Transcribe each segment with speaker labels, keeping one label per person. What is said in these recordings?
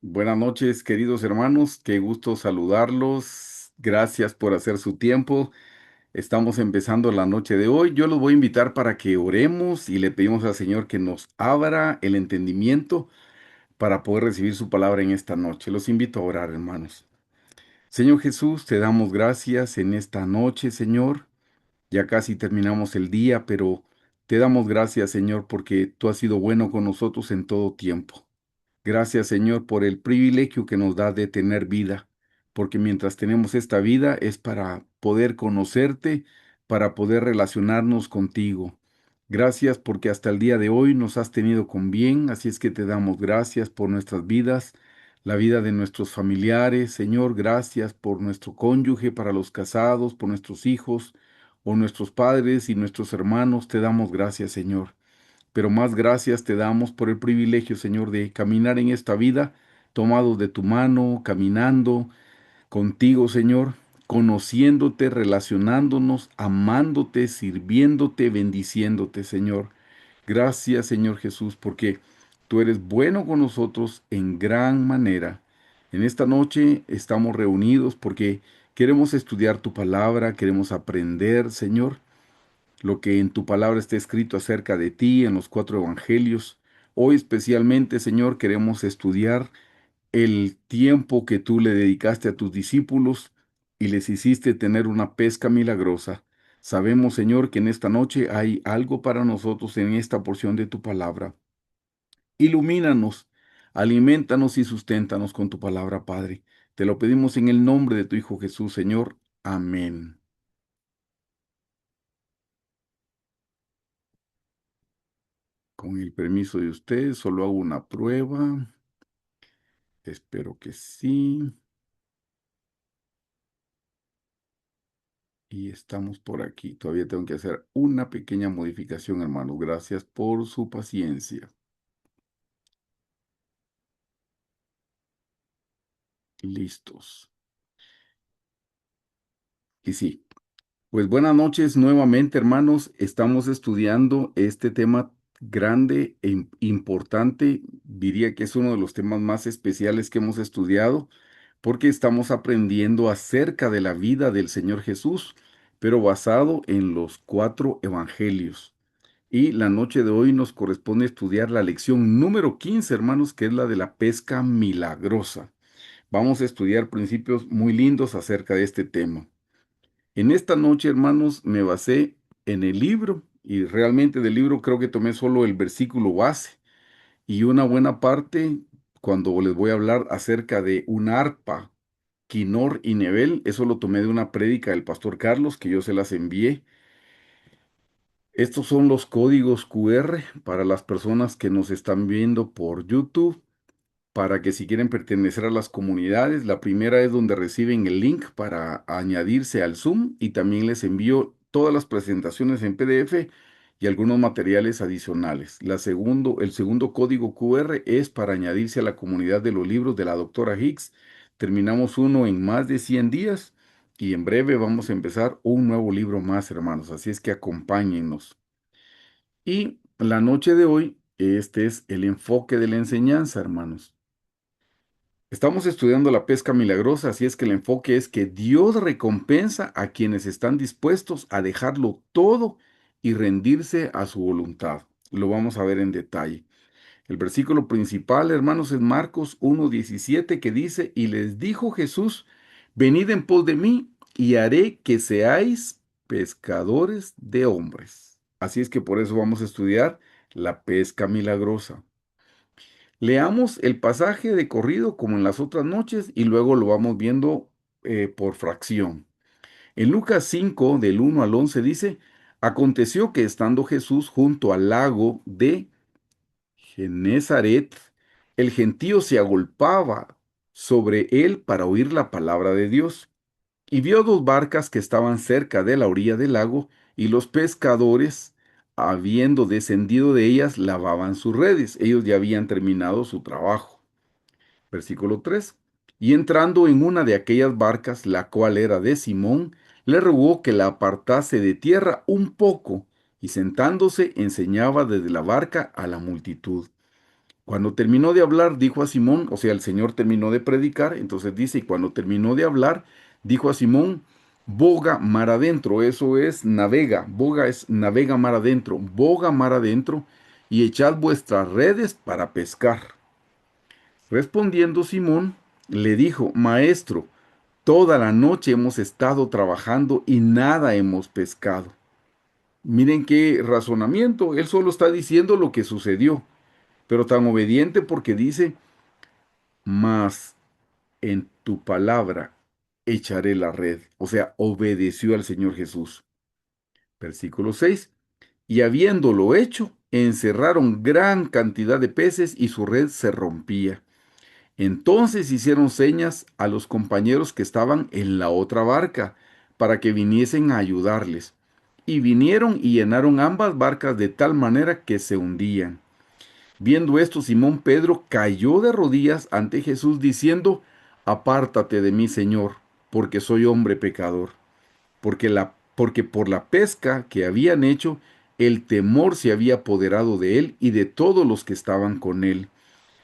Speaker 1: Buenas noches, queridos hermanos. Qué gusto saludarlos. Gracias por hacer su tiempo. Estamos empezando la noche de hoy. Yo los voy a invitar para que oremos y le pedimos al Señor que nos abra el entendimiento para poder recibir su palabra en esta noche. Los invito a orar, hermanos. Señor Jesús, te damos gracias en esta noche, Señor. Ya casi terminamos el día, pero te damos gracias, Señor, porque tú has sido bueno con nosotros en todo tiempo. Gracias, Señor, por el privilegio que nos da de tener vida, porque mientras tenemos esta vida es para poder conocerte, para poder relacionarnos contigo. Gracias porque hasta el día de hoy nos has tenido con bien, así es que te damos gracias por nuestras vidas, la vida de nuestros familiares. Señor, gracias por nuestro cónyuge, para los casados, por nuestros hijos o nuestros padres y nuestros hermanos. Te damos gracias, Señor. Pero más gracias te damos por el privilegio, Señor, de caminar en esta vida, tomados de tu mano, caminando contigo, Señor, conociéndote, relacionándonos, amándote, sirviéndote, bendiciéndote, Señor. Gracias, Señor Jesús, porque tú eres bueno con nosotros en gran manera. En esta noche estamos reunidos porque queremos estudiar tu palabra, queremos aprender, Señor, lo que en tu palabra está escrito acerca de ti en los cuatro evangelios. Hoy especialmente, Señor, queremos estudiar el tiempo que tú le dedicaste a tus discípulos y les hiciste tener una pesca milagrosa. Sabemos, Señor, que en esta noche hay algo para nosotros en esta porción de tu palabra. Ilumínanos, alimentanos y susténtanos con tu palabra, Padre. Te lo pedimos en el nombre de tu Hijo Jesús, Señor. Amén. Con el permiso de ustedes, solo hago una prueba. Espero que sí. Y estamos por aquí. Todavía tengo que hacer una pequeña modificación, hermanos. Gracias por su paciencia. Listos. Y sí, pues buenas noches nuevamente, hermanos. Estamos estudiando este tema grande e importante. Diría que es uno de los temas más especiales que hemos estudiado, porque estamos aprendiendo acerca de la vida del Señor Jesús, pero basado en los cuatro evangelios. Y la noche de hoy nos corresponde estudiar la lección número 15, hermanos, que es la de la pesca milagrosa. Vamos a estudiar principios muy lindos acerca de este tema. En esta noche, hermanos, me basé en el libro y realmente del libro creo que tomé solo el versículo base y una buena parte cuando les voy a hablar acerca de un arpa, quinor y nebel. Eso lo tomé de una prédica del pastor Carlos que yo se las envié. Estos son los códigos QR para las personas que nos están viendo por YouTube, para que si quieren pertenecer a las comunidades. La primera es donde reciben el link para añadirse al Zoom y también les envío todas las presentaciones en PDF y algunos materiales adicionales. El segundo código QR es para añadirse a la comunidad de los libros de la doctora Hicks. Terminamos uno en más de 100 días y en breve vamos a empezar un nuevo libro más, hermanos. Así es que acompáñennos. Y la noche de hoy, este es el enfoque de la enseñanza, hermanos. Estamos estudiando la pesca milagrosa, así es que el enfoque es que Dios recompensa a quienes están dispuestos a dejarlo todo y rendirse a su voluntad. Lo vamos a ver en detalle. El versículo principal, hermanos, es Marcos 1:17 que dice, y les dijo Jesús, venid en pos de mí y haré que seáis pescadores de hombres. Así es que por eso vamos a estudiar la pesca milagrosa. Leamos el pasaje de corrido como en las otras noches y luego lo vamos viendo por fracción. En Lucas 5, del 1 al 11 dice, aconteció que estando Jesús junto al lago de Genezaret, el gentío se agolpaba sobre él para oír la palabra de Dios. Y vio dos barcas que estaban cerca de la orilla del lago, y los pescadores, habiendo descendido de ellas, lavaban sus redes. Ellos ya habían terminado su trabajo. Versículo 3. Y entrando en una de aquellas barcas, la cual era de Simón, le rogó que la apartase de tierra un poco, y sentándose enseñaba desde la barca a la multitud. Cuando terminó de hablar, dijo a Simón, o sea, el Señor terminó de predicar, entonces dice, y cuando terminó de hablar, dijo a Simón, boga mar adentro, eso es navega, boga es navega mar adentro, boga mar adentro, y echad vuestras redes para pescar. Respondiendo Simón, le dijo, Maestro, toda la noche hemos estado trabajando y nada hemos pescado. Miren qué razonamiento, él solo está diciendo lo que sucedió, pero tan obediente porque dice, mas en tu palabra echaré la red. O sea, obedeció al Señor Jesús. Versículo 6. Y habiéndolo hecho, encerraron gran cantidad de peces y su red se rompía. Entonces hicieron señas a los compañeros que estaban en la otra barca para que viniesen a ayudarles. Y vinieron y llenaron ambas barcas de tal manera que se hundían. Viendo esto, Simón Pedro cayó de rodillas ante Jesús diciendo, Apártate de mí, Señor, porque soy hombre pecador. Porque por la pesca que habían hecho, el temor se había apoderado de él y de todos los que estaban con él.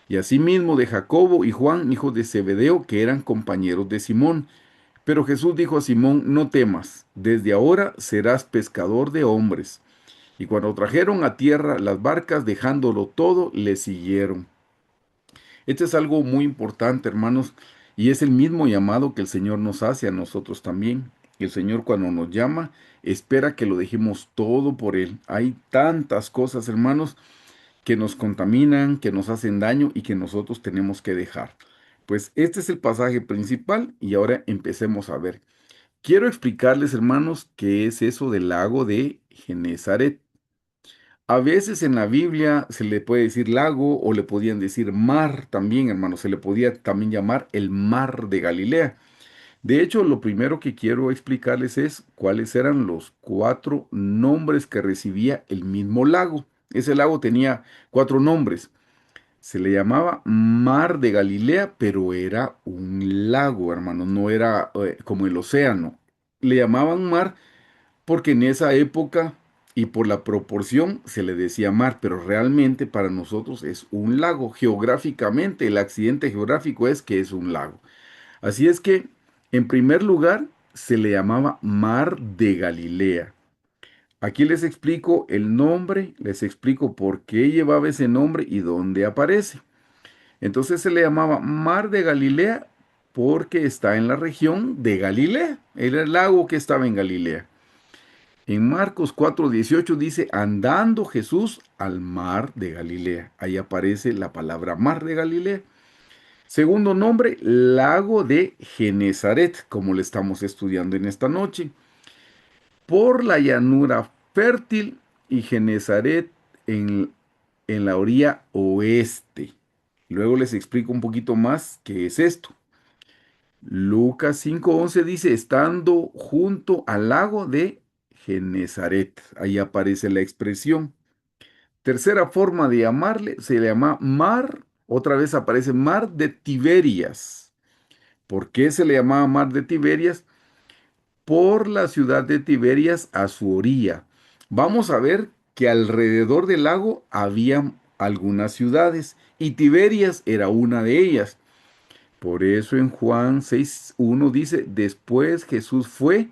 Speaker 1: Y asimismo de Jacobo y Juan, hijo de Zebedeo, que eran compañeros de Simón. Pero Jesús dijo a Simón, no temas, desde ahora serás pescador de hombres. Y cuando trajeron a tierra las barcas, dejándolo todo, le siguieron. Este es algo muy importante, hermanos, y es el mismo llamado que el Señor nos hace a nosotros también. El Señor cuando nos llama, espera que lo dejemos todo por Él. Hay tantas cosas, hermanos, que nos contaminan, que nos hacen daño y que nosotros tenemos que dejar. Pues este es el pasaje principal y ahora empecemos a ver. Quiero explicarles, hermanos, qué es eso del lago de Genezaret. A veces en la Biblia se le puede decir lago o le podían decir mar también, hermanos. Se le podía también llamar el mar de Galilea. De hecho, lo primero que quiero explicarles es cuáles eran los cuatro nombres que recibía el mismo lago. Ese lago tenía cuatro nombres. Se le llamaba Mar de Galilea, pero era un lago, hermano, no era como el océano. Le llamaban mar porque en esa época y por la proporción se le decía mar, pero realmente para nosotros es un lago. Geográficamente, el accidente geográfico es que es un lago. Así es que, en primer lugar, se le llamaba Mar de Galilea. Aquí les explico el nombre, les explico por qué llevaba ese nombre y dónde aparece. Entonces se le llamaba Mar de Galilea porque está en la región de Galilea. Era el lago que estaba en Galilea. En Marcos 4:18 dice, andando Jesús al mar de Galilea. Ahí aparece la palabra mar de Galilea. Segundo nombre, lago de Genezaret, como le estamos estudiando en esta noche. Por la llanura fértil y Genezaret en la orilla oeste. Luego les explico un poquito más qué es esto. Lucas 5:11 dice, estando junto al lago de Genezaret. Ahí aparece la expresión. Tercera forma de llamarle, se le llama mar. Otra vez aparece mar de Tiberias. ¿Por qué se le llamaba mar de Tiberias? Por la ciudad de Tiberias a su orilla. Vamos a ver que alrededor del lago había algunas ciudades y Tiberias era una de ellas. Por eso en Juan 6:1 dice, después Jesús fue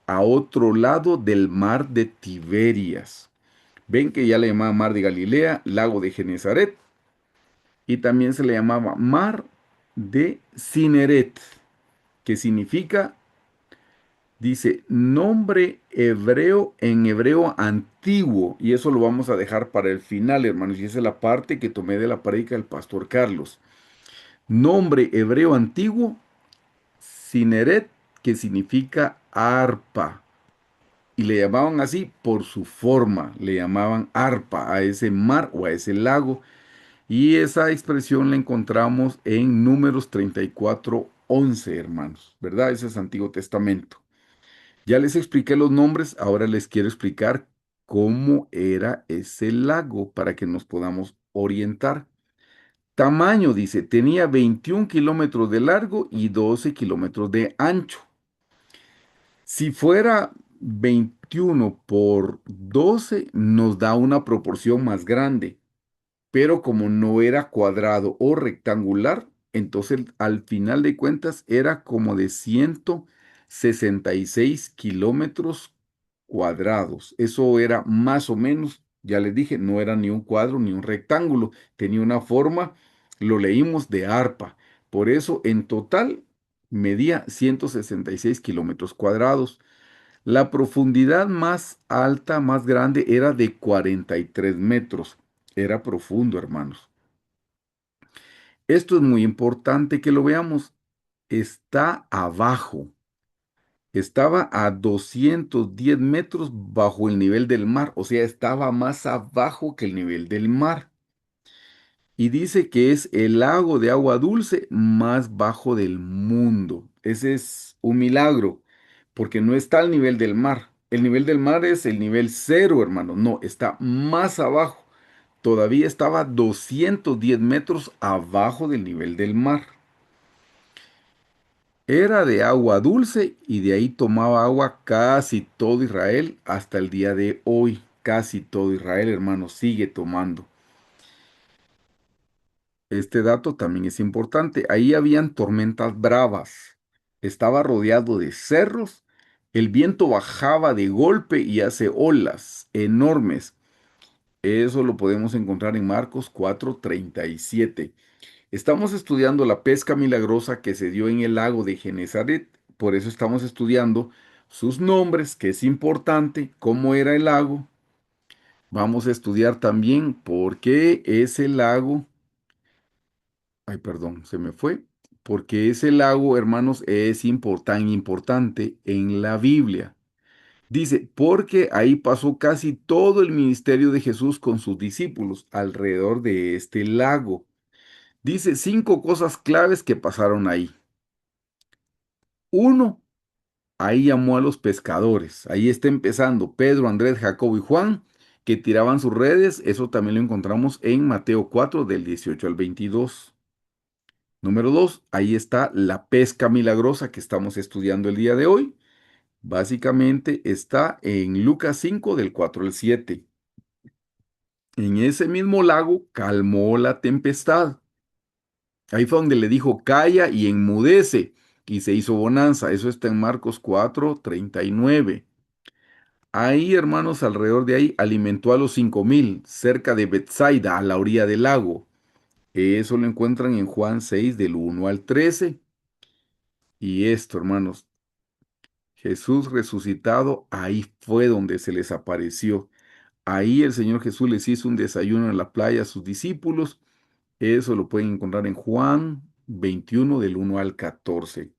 Speaker 1: a otro lado del mar de Tiberias. Ven que ya le llamaba mar de Galilea, lago de Genezaret, y también se le llamaba mar de Cineret, que significa, dice, nombre hebreo en hebreo antiguo, y eso lo vamos a dejar para el final, hermanos, y esa es la parte que tomé de la prédica del pastor Carlos. Nombre hebreo antiguo, Cineret, que significa arpa. Y le llamaban así por su forma, le llamaban arpa a ese mar o a ese lago. Y esa expresión la encontramos en Números 34:11, hermanos, ¿verdad? Ese es Antiguo Testamento. Ya les expliqué los nombres, ahora les quiero explicar cómo era ese lago para que nos podamos orientar. Tamaño, dice, tenía 21 kilómetros de largo y 12 kilómetros de ancho. Si fuera 21 por 12, nos da una proporción más grande. pero como no era cuadrado o rectangular, entonces al final de cuentas era como de 166 kilómetros cuadrados. Eso era más o menos, ya les dije, no era ni un cuadro ni un rectángulo, tenía una forma, lo leímos de arpa. Por eso en total medía 166 kilómetros cuadrados. La profundidad más alta, más grande, era de 43 metros. Era profundo, hermanos. Esto es muy importante que lo veamos. Está abajo. Estaba a 210 metros bajo el nivel del mar. O sea, estaba más abajo que el nivel del mar. Y dice que es el lago de agua dulce más bajo del mundo. Ese es un milagro, porque no está al nivel del mar. El nivel del mar es el nivel cero, hermano. No, está más abajo. Todavía estaba 210 metros abajo del nivel del mar. Era de agua dulce y de ahí tomaba agua casi todo Israel hasta el día de hoy. Casi todo Israel, hermano, sigue tomando. Este dato también es importante. Ahí habían tormentas bravas. Estaba rodeado de cerros. El viento bajaba de golpe y hace olas enormes. Eso lo podemos encontrar en Marcos 4:37. Estamos estudiando la pesca milagrosa que se dio en el lago de Genezaret. Por eso estamos estudiando sus nombres, que es importante, cómo era el lago. Vamos a estudiar también por qué ese lago. Ay, perdón, se me fue. Porque ese lago, hermanos, es tan importante en la Biblia. Dice, porque ahí pasó casi todo el ministerio de Jesús con sus discípulos alrededor de este lago. Dice 5 cosas claves que pasaron ahí. Uno, ahí llamó a los pescadores. Ahí está empezando Pedro, Andrés, Jacobo y Juan, que tiraban sus redes. Eso también lo encontramos en Mateo 4, del 18 al 22. Número 2, ahí está la pesca milagrosa que estamos estudiando el día de hoy. Básicamente está en Lucas 5 del 4 al 7. En ese mismo lago calmó la tempestad. Ahí fue donde le dijo, calla y enmudece. Y se hizo bonanza. Eso está en Marcos 4:39. Ahí, hermanos, alrededor de ahí, alimentó a los 5,000, cerca de Bethsaida, a la orilla del lago. Eso lo encuentran en Juan 6, del 1 al 13. Y esto, hermanos, Jesús resucitado, ahí fue donde se les apareció. Ahí el Señor Jesús les hizo un desayuno en la playa a sus discípulos. Eso lo pueden encontrar en Juan 21 del 1 al 14.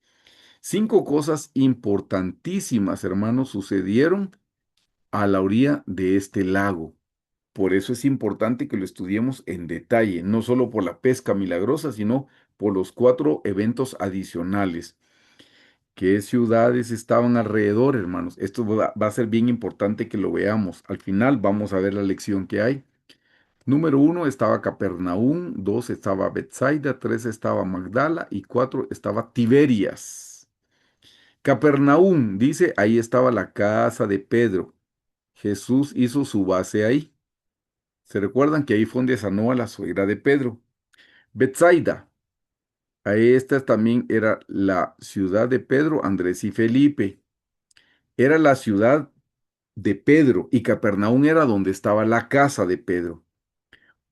Speaker 1: 5 cosas importantísimas, hermanos, sucedieron a la orilla de este lago. Por eso es importante que lo estudiemos en detalle, no solo por la pesca milagrosa, sino por los 4 eventos adicionales. ¿Qué ciudades estaban alrededor, hermanos? Esto va a ser bien importante que lo veamos. Al final vamos a ver la lección que hay. Número 1 estaba Capernaum, 2 estaba Bethsaida, 3 estaba Magdala y 4 estaba Tiberias. Capernaum, dice, ahí estaba la casa de Pedro. Jesús hizo su base ahí. Se recuerdan que ahí fue donde sanó a la suegra de Pedro. Bethsaida, ahí esta también era la ciudad de Pedro, Andrés y Felipe. Era la ciudad de Pedro y Capernaum era donde estaba la casa de Pedro.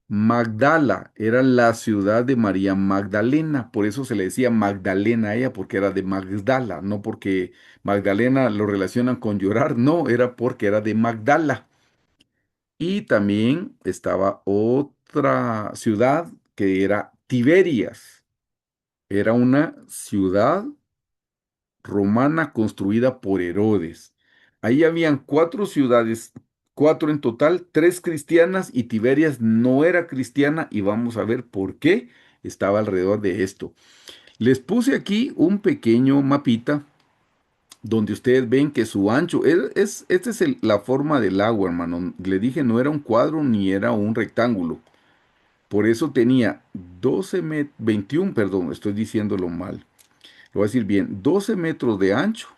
Speaker 1: Magdala era la ciudad de María Magdalena, por eso se le decía Magdalena a ella, porque era de Magdala, no porque Magdalena lo relacionan con llorar, no, era porque era de Magdala. Y también estaba otra ciudad que era Tiberias, era una ciudad romana construida por Herodes. Ahí habían 4 ciudades, 4 en total, 3 cristianas y Tiberias no era cristiana y vamos a ver por qué estaba alrededor de esto. Les puse aquí un pequeño mapita donde ustedes ven que su ancho, esta es la forma del agua, hermano. Le dije no era un cuadro ni era un rectángulo. Por eso tenía 21, perdón, estoy diciéndolo mal. Lo voy a decir bien, 12 metros de ancho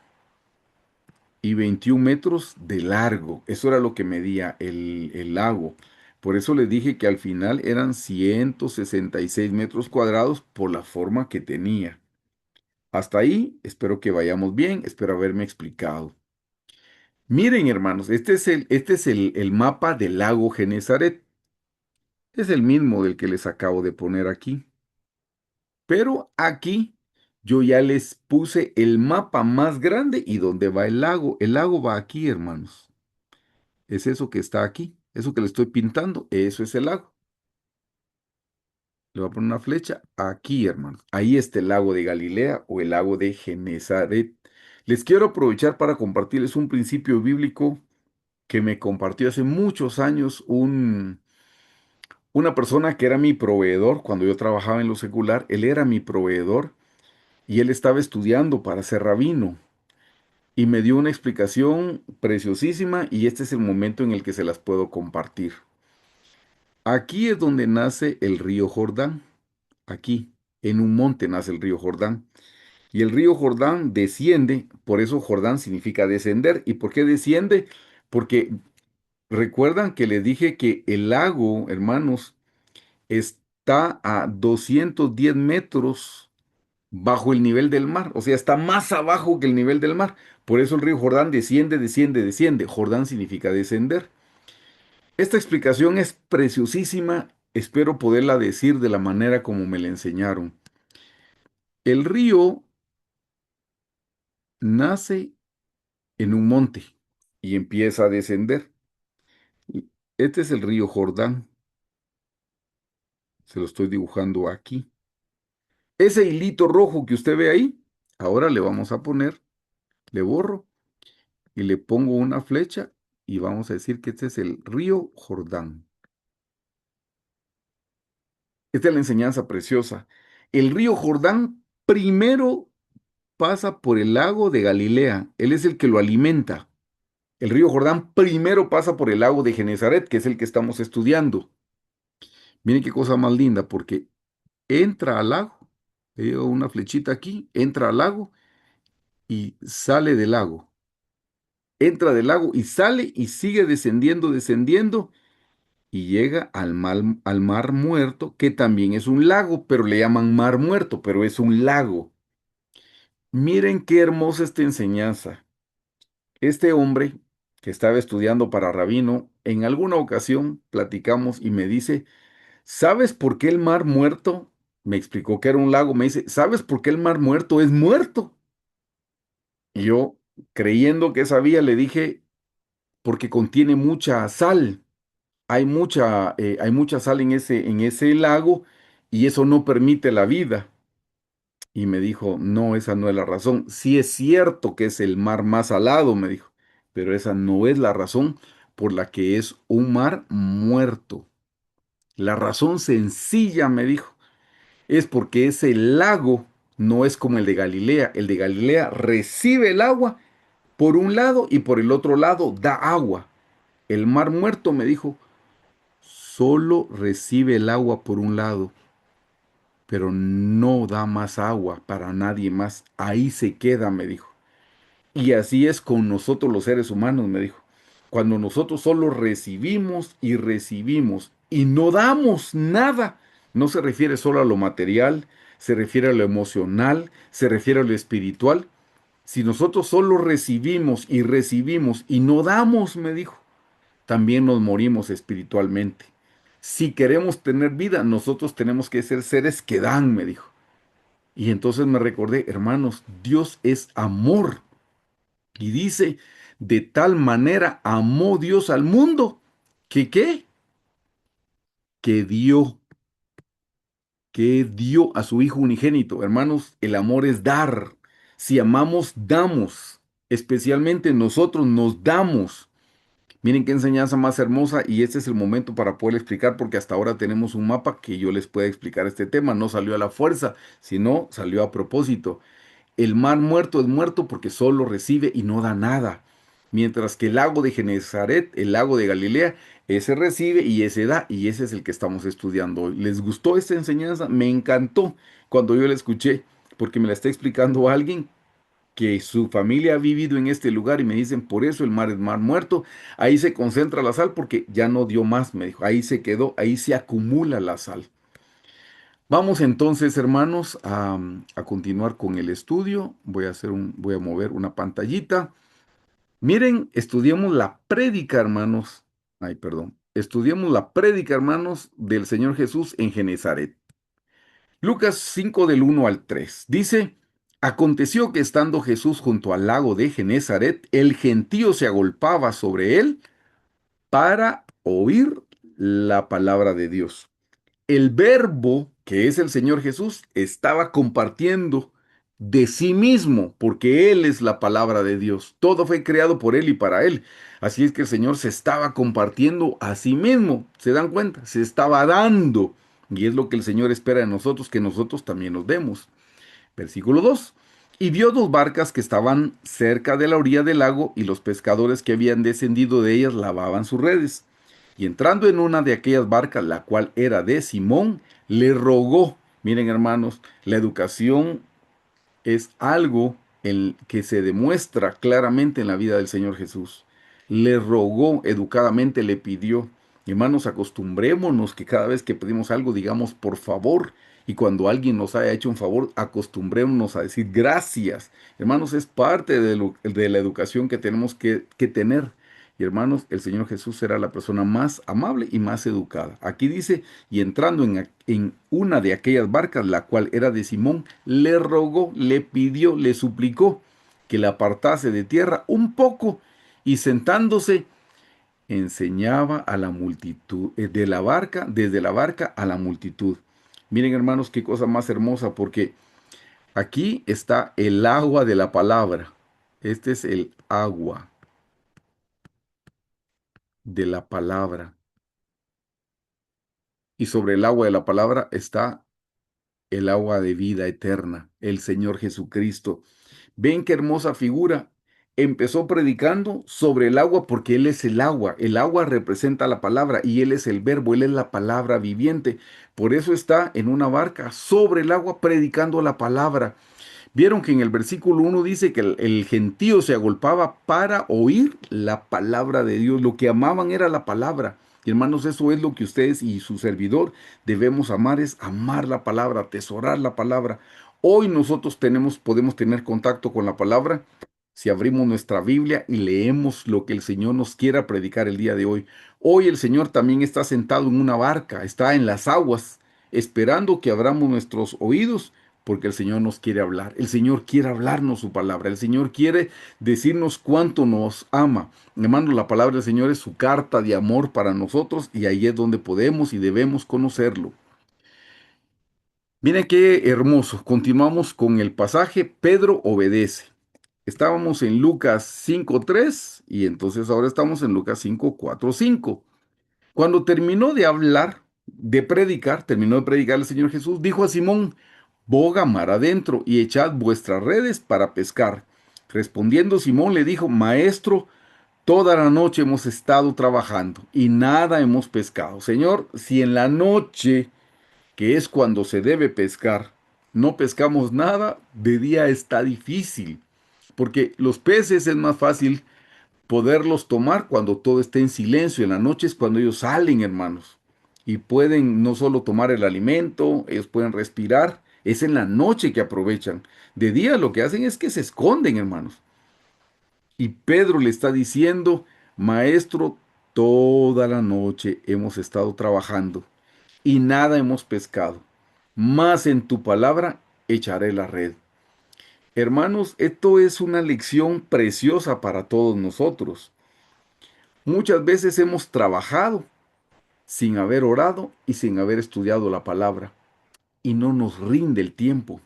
Speaker 1: y 21 metros de largo. Eso era lo que medía el lago. Por eso les dije que al final eran 166 metros cuadrados por la forma que tenía. Hasta ahí, espero que vayamos bien, espero haberme explicado. Miren, hermanos, este es el mapa del lago Genezaret. Es el mismo del que les acabo de poner aquí. Pero aquí yo ya les puse el mapa más grande y dónde va el lago. El lago va aquí, hermanos. Es eso que está aquí. Eso que le estoy pintando, eso es el lago. Le voy a poner una flecha aquí, hermanos. Ahí está el lago de Galilea o el lago de Genezaret. Les quiero aprovechar para compartirles un principio bíblico que me compartió hace muchos años una persona que era mi proveedor cuando yo trabajaba en lo secular. Él era mi proveedor y él estaba estudiando para ser rabino. Y me dio una explicación preciosísima y este es el momento en el que se las puedo compartir. Aquí es donde nace el río Jordán. Aquí, en un monte nace el río Jordán. Y el río Jordán desciende, por eso Jordán significa descender. ¿Y por qué desciende? Porque recuerdan que les dije que el lago, hermanos, está a 210 metros bajo el nivel del mar. O sea, está más abajo que el nivel del mar. Por eso el río Jordán desciende, desciende, desciende. Jordán significa descender. Esta explicación es preciosísima. Espero poderla decir de la manera como me la enseñaron. El río nace en un monte y empieza a descender. Este es el río Jordán. Se lo estoy dibujando aquí. Ese hilito rojo que usted ve ahí, ahora le vamos a poner, le borro y le pongo una flecha y vamos a decir que este es el río Jordán. Esta es la enseñanza preciosa. El río Jordán primero pasa por el lago de Galilea. Él es el que lo alimenta. El río Jordán primero pasa por el lago de Genezaret, que es el que estamos estudiando. Miren qué cosa más linda, porque entra al lago, le digo una flechita aquí, entra al lago y sale del lago. Entra del lago y sale y sigue descendiendo, descendiendo y llega al mar muerto, que también es un lago, pero le llaman mar muerto, pero es un lago. Miren qué hermosa esta enseñanza. Este hombre que estaba estudiando para rabino, en alguna ocasión platicamos y me dice, ¿sabes por qué el mar muerto? Me explicó que era un lago, me dice, ¿sabes por qué el mar muerto es muerto? Y yo, creyendo que sabía, le dije, porque contiene mucha sal. Hay mucha sal en ese lago y eso no permite la vida. Y me dijo, no, esa no es la razón. Sí es cierto que es el mar más salado, me dijo, pero esa no es la razón por la que es un mar muerto. La razón sencilla, me dijo, es porque ese lago no es como el de Galilea. El de Galilea recibe el agua por un lado y por el otro lado da agua. El mar muerto, me dijo, solo recibe el agua por un lado, pero no da más agua para nadie más. Ahí se queda, me dijo. Y así es con nosotros los seres humanos, me dijo. Cuando nosotros solo recibimos y recibimos y no damos nada, no se refiere solo a lo material, se refiere a lo emocional, se refiere a lo espiritual. Si nosotros solo recibimos y no damos, me dijo, también nos morimos espiritualmente. Si queremos tener vida, nosotros tenemos que ser seres que dan, me dijo. Y entonces me recordé, hermanos, Dios es amor. Y dice, de tal manera amó Dios al mundo, que ¿qué? Que dio, que dio a su Hijo unigénito. Hermanos, el amor es dar. Si amamos, damos. Especialmente nosotros nos damos. Miren qué enseñanza más hermosa y este es el momento para poder explicar porque hasta ahora tenemos un mapa que yo les pueda explicar este tema. No salió a la fuerza, sino salió a propósito. El mar muerto es muerto porque solo recibe y no da nada. Mientras que el lago de Genezaret, el lago de Galilea, ese recibe y ese da y ese es el que estamos estudiando hoy. ¿Les gustó esta enseñanza? Me encantó cuando yo la escuché porque me la está explicando alguien que su familia ha vivido en este lugar y me dicen, por eso el mar es mar muerto, ahí se concentra la sal porque ya no dio más, me dijo, ahí se quedó, ahí se acumula la sal. Vamos entonces, hermanos, a continuar con el estudio. Voy a mover una pantallita. Miren, estudiemos la prédica, hermanos. Ay, perdón. Estudiemos la prédica, hermanos, del Señor Jesús en Genezaret. Lucas 5 del 1 al 3. Dice, aconteció que estando Jesús junto al lago de Genezaret, el gentío se agolpaba sobre él para oír la palabra de Dios. El verbo, que es el Señor Jesús, estaba compartiendo de sí mismo, porque Él es la palabra de Dios. Todo fue creado por Él y para Él. Así es que el Señor se estaba compartiendo a sí mismo. ¿Se dan cuenta? Se estaba dando. Y es lo que el Señor espera de nosotros, que nosotros también nos demos. Versículo 2. Y vio dos barcas que estaban cerca de la orilla del lago, y los pescadores que habían descendido de ellas lavaban sus redes. Y entrando en una de aquellas barcas, la cual era de Simón, le rogó. Miren, hermanos, la educación es algo que se demuestra claramente en la vida del Señor Jesús. Le rogó educadamente, le pidió. Hermanos, acostumbrémonos que cada vez que pedimos algo digamos por favor. Y cuando alguien nos haya hecho un favor, acostumbrémonos a decir gracias. Hermanos, es parte de la educación que tenemos que tener. Y hermanos, el Señor Jesús era la persona más amable y más educada. Aquí dice, y entrando en una de aquellas barcas, la cual era de Simón, le rogó, le pidió, le suplicó que le apartase de tierra un poco, y sentándose enseñaba a la multitud, de la barca, desde la barca a la multitud. Miren, hermanos, qué cosa más hermosa, porque aquí está el agua de la palabra. Este es el agua de la palabra. Y sobre el agua de la palabra está el agua de vida eterna, el Señor Jesucristo. Ven qué hermosa figura. Empezó predicando sobre el agua porque Él es el agua. El agua representa la palabra y Él es el verbo, Él es la palabra viviente. Por eso está en una barca sobre el agua predicando la palabra. Vieron que en el versículo 1 dice que el gentío se agolpaba para oír la palabra de Dios. Lo que amaban era la palabra. Y hermanos, eso es lo que ustedes y su servidor debemos amar, es amar la palabra, atesorar la palabra. Hoy nosotros podemos tener contacto con la palabra si abrimos nuestra Biblia y leemos lo que el Señor nos quiera predicar el día de hoy. Hoy el Señor también está sentado en una barca, está en las aguas, esperando que abramos nuestros oídos porque el Señor nos quiere hablar. El Señor quiere hablarnos su palabra. El Señor quiere decirnos cuánto nos ama. Hermano, la palabra del Señor es su carta de amor para nosotros y ahí es donde podemos y debemos conocerlo. Miren qué hermoso. Continuamos con el pasaje. Pedro obedece. Estábamos en Lucas 5:3 y entonces ahora estamos en Lucas 5:4-5. Cuando terminó de hablar, terminó de predicar el Señor Jesús, dijo a Simón, boga mar adentro y echad vuestras redes para pescar. Respondiendo Simón le dijo, Maestro, toda la noche hemos estado trabajando y nada hemos pescado. Señor, si en la noche, que es cuando se debe pescar, no pescamos nada, de día está difícil, porque los peces es más fácil poderlos tomar cuando todo esté en silencio. En la noche es cuando ellos salen, hermanos. Y pueden no solo tomar el alimento, ellos pueden respirar. Es en la noche que aprovechan. De día lo que hacen es que se esconden, hermanos. Y Pedro le está diciendo, Maestro, toda la noche hemos estado trabajando y nada hemos pescado. Mas en tu palabra echaré la red. Hermanos, esto es una lección preciosa para todos nosotros. Muchas veces hemos trabajado sin haber orado y sin haber estudiado la palabra y no nos rinde el tiempo.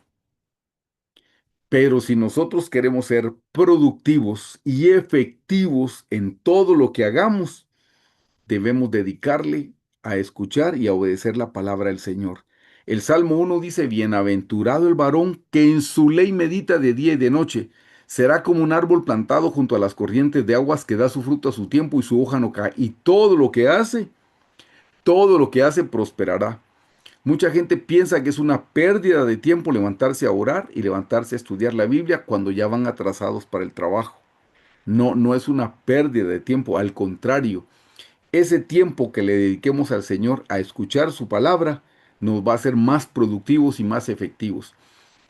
Speaker 1: Pero si nosotros queremos ser productivos y efectivos en todo lo que hagamos, debemos dedicarle a escuchar y a obedecer la palabra del Señor. El Salmo 1 dice, bienaventurado el varón que en su ley medita de día y de noche. Será como un árbol plantado junto a las corrientes de aguas que da su fruto a su tiempo y su hoja no cae. Y todo lo que hace prosperará. Mucha gente piensa que es una pérdida de tiempo levantarse a orar y levantarse a estudiar la Biblia cuando ya van atrasados para el trabajo. No, no es una pérdida de tiempo, al contrario, ese tiempo que le dediquemos al Señor a escuchar su palabra nos va a hacer más productivos y más efectivos.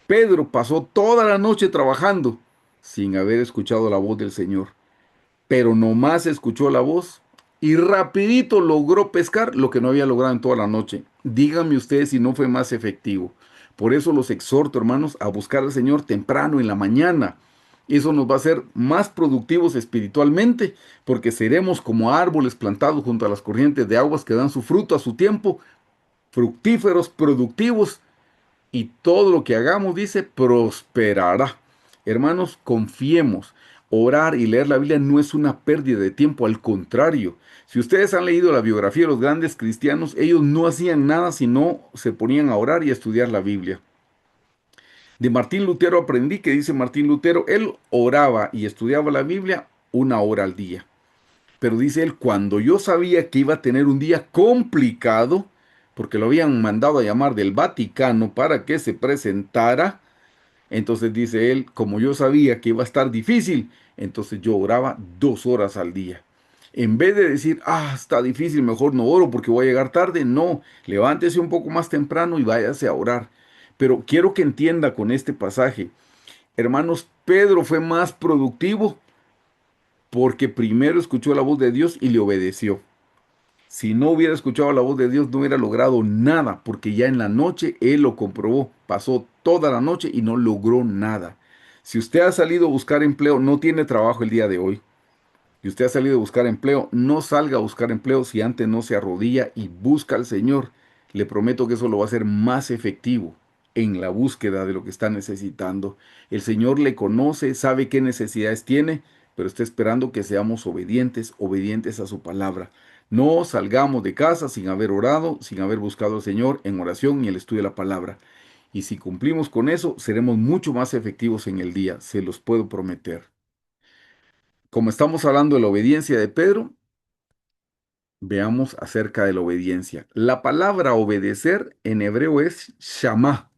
Speaker 1: Pedro pasó toda la noche trabajando sin haber escuchado la voz del Señor, pero nomás escuchó la voz y rapidito logró pescar lo que no había logrado en toda la noche. Díganme ustedes si no fue más efectivo. Por eso los exhorto, hermanos, a buscar al Señor temprano en la mañana. Eso nos va a hacer más productivos espiritualmente, porque seremos como árboles plantados junto a las corrientes de aguas que dan su fruto a su tiempo, fructíferos, productivos, y todo lo que hagamos, dice, prosperará. Hermanos, confiemos. Orar y leer la Biblia no es una pérdida de tiempo, al contrario. Si ustedes han leído la biografía de los grandes cristianos, ellos no hacían nada si no se ponían a orar y a estudiar la Biblia. De Martín Lutero aprendí que dice Martín Lutero, él oraba y estudiaba la Biblia 1 hora al día. Pero dice él, cuando yo sabía que iba a tener un día complicado, porque lo habían mandado a llamar del Vaticano para que se presentara, entonces dice él, como yo sabía que iba a estar difícil, entonces yo oraba 2 horas al día. En vez de decir, está difícil, mejor no oro porque voy a llegar tarde, no, levántese un poco más temprano y váyase a orar. Pero quiero que entienda con este pasaje, hermanos, Pedro fue más productivo porque primero escuchó la voz de Dios y le obedeció. Si no hubiera escuchado la voz de Dios, no hubiera logrado nada, porque ya en la noche él lo comprobó. Pasó toda la noche y no logró nada. Si usted ha salido a buscar empleo, no tiene trabajo el día de hoy, y usted ha salido a buscar empleo, no salga a buscar empleo si antes no se arrodilla y busca al Señor. Le prometo que eso lo va a hacer más efectivo en la búsqueda de lo que está necesitando. El Señor le conoce, sabe qué necesidades tiene, pero está esperando que seamos obedientes, obedientes a su palabra. No salgamos de casa sin haber orado, sin haber buscado al Señor en oración y el estudio de la palabra. Y si cumplimos con eso, seremos mucho más efectivos en el día, se los puedo prometer. Como estamos hablando de la obediencia de Pedro, veamos acerca de la obediencia. La palabra obedecer en hebreo es shamá.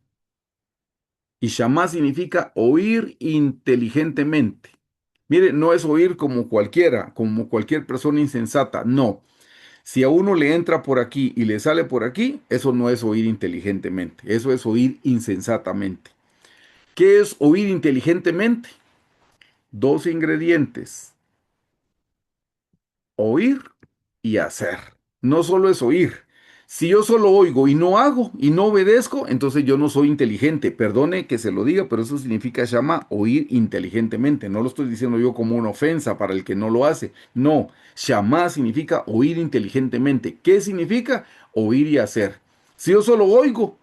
Speaker 1: Y shamá significa oír inteligentemente. Mire, no es oír como cualquiera, como cualquier persona insensata. No. Si a uno le entra por aquí y le sale por aquí, eso no es oír inteligentemente. Eso es oír insensatamente. ¿Qué es oír inteligentemente? Dos ingredientes: oír y hacer. No solo es oír. Si yo solo oigo y no hago y no obedezco, entonces yo no soy inteligente. Perdone que se lo diga, pero eso significa llama oír inteligentemente. No lo estoy diciendo yo como una ofensa para el que no lo hace. No, Shama significa oír inteligentemente. ¿Qué significa? Oír y hacer. Si yo solo oigo